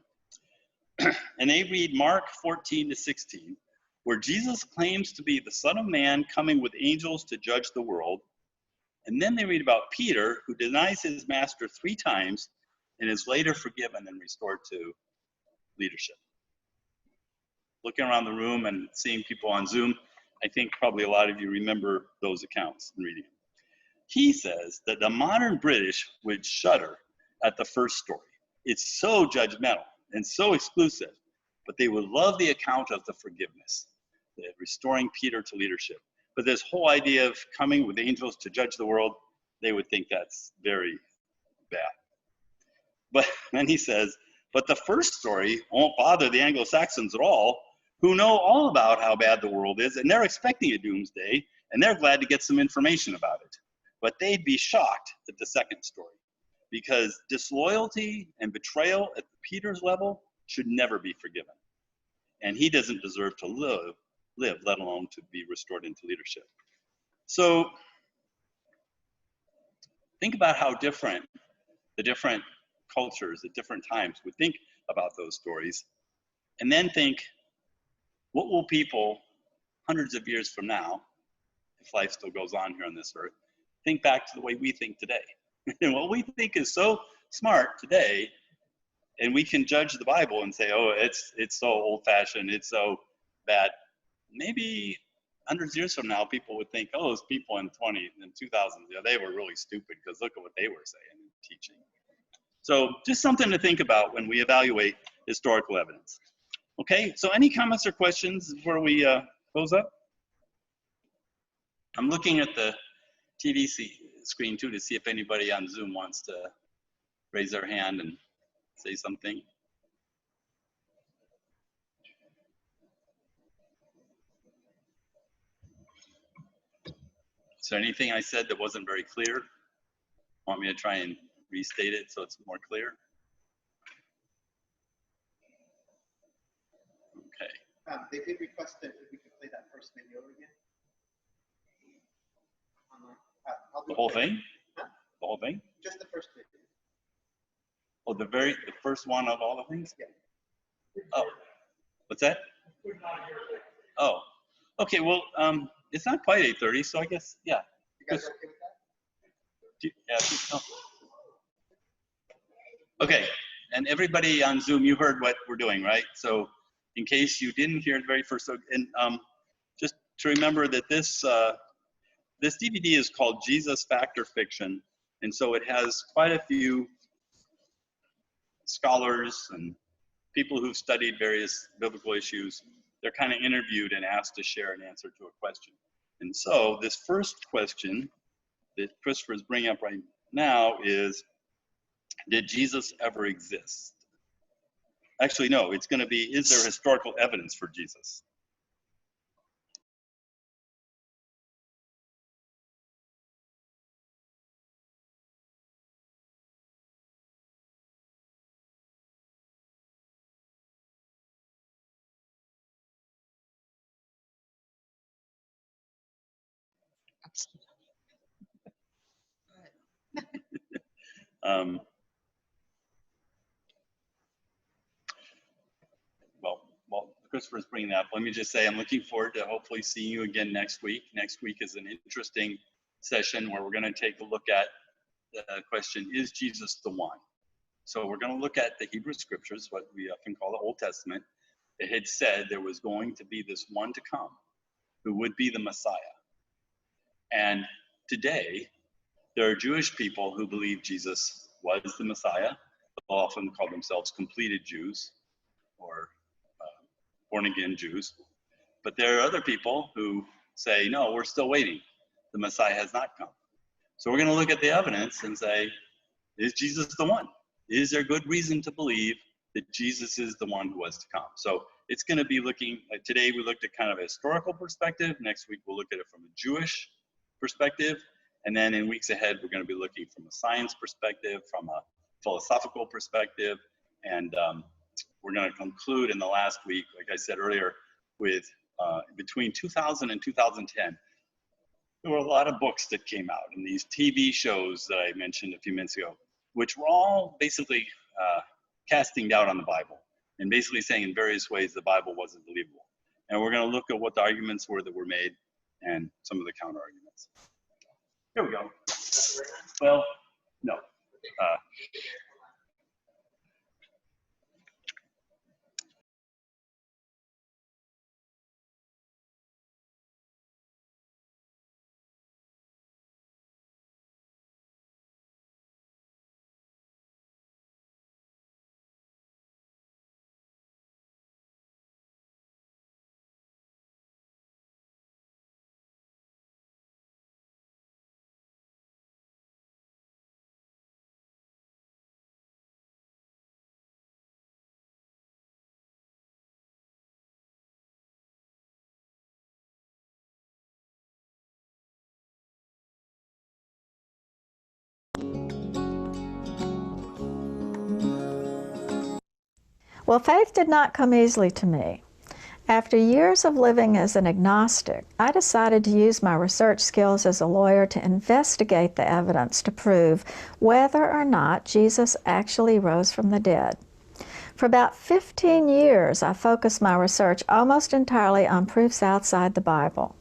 And they read Mark 14-16, where Jesus claims to be the Son of Man coming with angels to judge the world. And then they read about Peter, who denies his master 3 times and is later forgiven and restored to leadership. Looking around the room and seeing people on Zoom, I think probably a lot of you remember those accounts and reading them. He says that the modern British would shudder at the first story. It's so judgmental and so exclusive, but they would love the account of the forgiveness, the restoring Peter to leadership. But this whole idea of coming with angels to judge the world, they would think that's very bad. But then he says, but the first story won't bother the Anglo-Saxons at all, who know all about how bad the world is, and they're expecting a doomsday, and they're glad to get some information about it. But they'd be shocked at the second story, because disloyalty and betrayal at Peter's level should never be forgiven. And he doesn't deserve to live, let alone to be restored into leadership. So think about how different the different cultures at different times would think about those stories. And then think, what will people hundreds of years from now, if life still goes on here on this earth, think back to the way we think today? And what we think is so smart today, and we can judge the Bible and say, oh, it's so old-fashioned, it's so bad. Maybe hundreds of years from now, people would think, oh, those people in 2000s, yeah, they were really stupid because look at what they were saying and teaching. So just something to think about when we evaluate historical evidence. Okay, so any comments or questions before we close up? I'm looking at the TV screen too to see if anybody on Zoom wants to raise their hand and say something. Is there anything I said that wasn't very clear? Want me to try and restate it so it's more clear? Okay. They did request that we could play that first video again. The whole thing? Huh? The whole thing? Just the first video. Oh, the first one of all the things? Yeah. Oh, what's that? Oh, okay. Well, it's not quite 8:30, so I guess yeah. You guys are okay with that? Yeah. Okay, and everybody on Zoom, you heard what we're doing, right? So, in case you didn't hear the very first, and just to remember that this this DVD is called Jesus Fact or Fiction, and so it has quite a few scholars and people who've studied various biblical issues. They're kind of interviewed and asked to share an answer to a question. And so this first question that Christopher is bringing up right now is, did Jesus ever exist? Actually, no, it's going to be, is there historical evidence for Jesus? Well, Christopher's bringing that up. Let me just say I'm looking forward to hopefully seeing you again next week. Next week is an interesting session where we're going to take a look at the question, is Jesus the one? So we're going to look at the Hebrew scriptures, what we often call the Old Testament. It had said there was going to be this one to come who would be the Messiah. And today, there are Jewish people who believe Jesus was the Messiah, often call themselves completed Jews or born-again Jews. But there are other people who say, no, we're still waiting. The Messiah has not come. So we're going to look at the evidence and say, is Jesus the one? Is there good reason to believe that Jesus is the one who was to come? So it's going to be looking, like today we looked at kind of a historical perspective. Next week we'll look at it from a Jewish perspective. And then in weeks ahead, we're going to be looking from a science perspective, from a philosophical perspective. And we're going to conclude in the last week, like I said earlier, with between 2000 and 2010, there were a lot of books that came out and these TV shows that I mentioned a few minutes ago, which were all basically casting doubt on the Bible and basically saying in various ways the Bible wasn't believable. And we're going to look at what the arguments were that were made and some of the counter arguments. Here we go. Well, no. Well, faith did not come easily to me. After years of living as an agnostic, I decided to use my research skills as a lawyer to investigate the evidence to prove whether or not Jesus actually rose from the dead. For about 15 years, I focused my research almost entirely on proofs outside the Bible.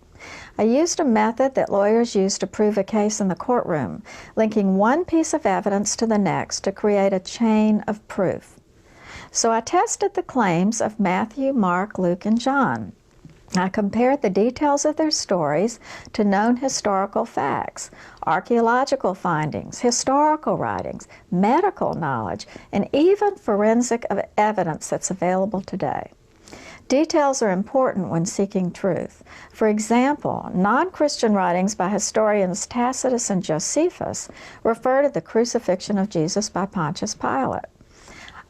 I used a method that lawyers use to prove a case in the courtroom, linking one piece of evidence to the next to create a chain of proof. So I tested the claims of Matthew, Mark, Luke, and John. I compared the details of their stories to known historical facts, archaeological findings, historical writings, medical knowledge, and even forensic evidence that's available today. Details are important when seeking truth. For example, non-Christian writings by historians Tacitus and Josephus refer to the crucifixion of Jesus by Pontius Pilate.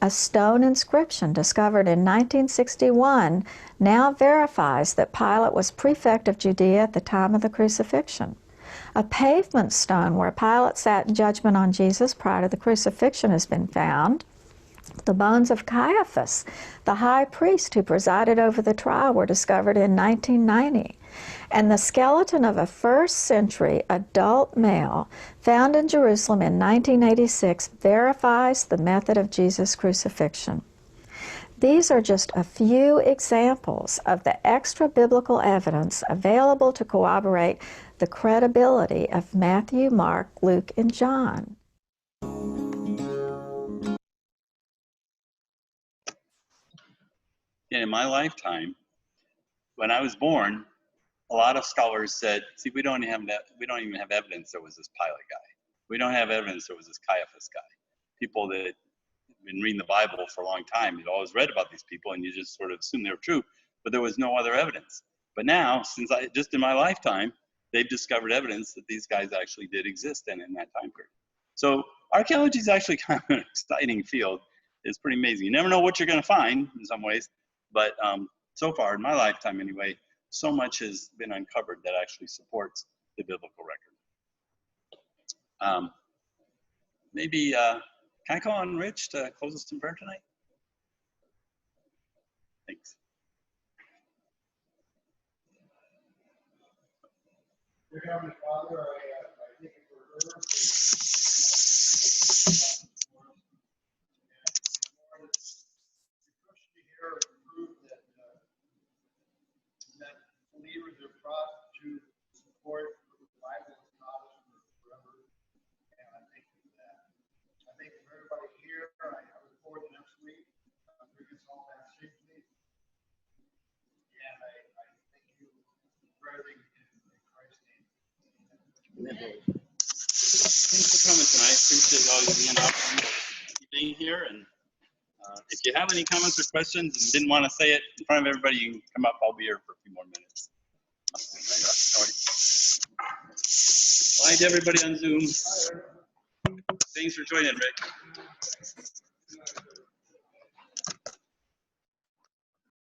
A stone inscription discovered in 1961 now verifies that Pilate was prefect of Judea at the time of the crucifixion. A pavement stone where Pilate sat in judgment on Jesus prior to the crucifixion has been found. The bones of Caiaphas, the high priest who presided over the trial, were discovered in 1990. And the skeleton of a first-century adult male found in Jerusalem in 1986 verifies the method of Jesus' crucifixion. These are just a few examples of the extra-biblical evidence available to corroborate the credibility of Matthew, Mark, Luke, and John. In my lifetime, when I was born, a lot of scholars said, see, we don't even have evidence there was this Pilate guy. We don't have evidence there was this Caiaphas guy. People that have been reading the Bible for a long time, you'd always read about these people and you just sort of assumed they were true, but there was no other evidence. But now, just in my lifetime, they've discovered evidence that these guys actually did exist in that time period. So archaeology is actually kind of an exciting field. It's pretty amazing. You never know what you're going to find in some ways, but so far in my lifetime anyway, so much has been uncovered that actually supports the biblical record. Maybe, can I call on Rich to close us in prayer tonight? Thanks. Dear Heavenly Father, I thank you for Irv. Believers are brought to support the Bible and God forever, and I thank you for that. I thank you for everybody here. I look forward to next week. Bring us all back safely, and I thank you for everything in Christ's name. Amen. Thanks for coming tonight. Appreciate all you being out. Evening. being here. And if you have any comments or questions and didn't want to say it in front of everybody, you can come up. I'll be here for a few more minutes. Bye to everybody on Zoom. Thanks for joining, Rick.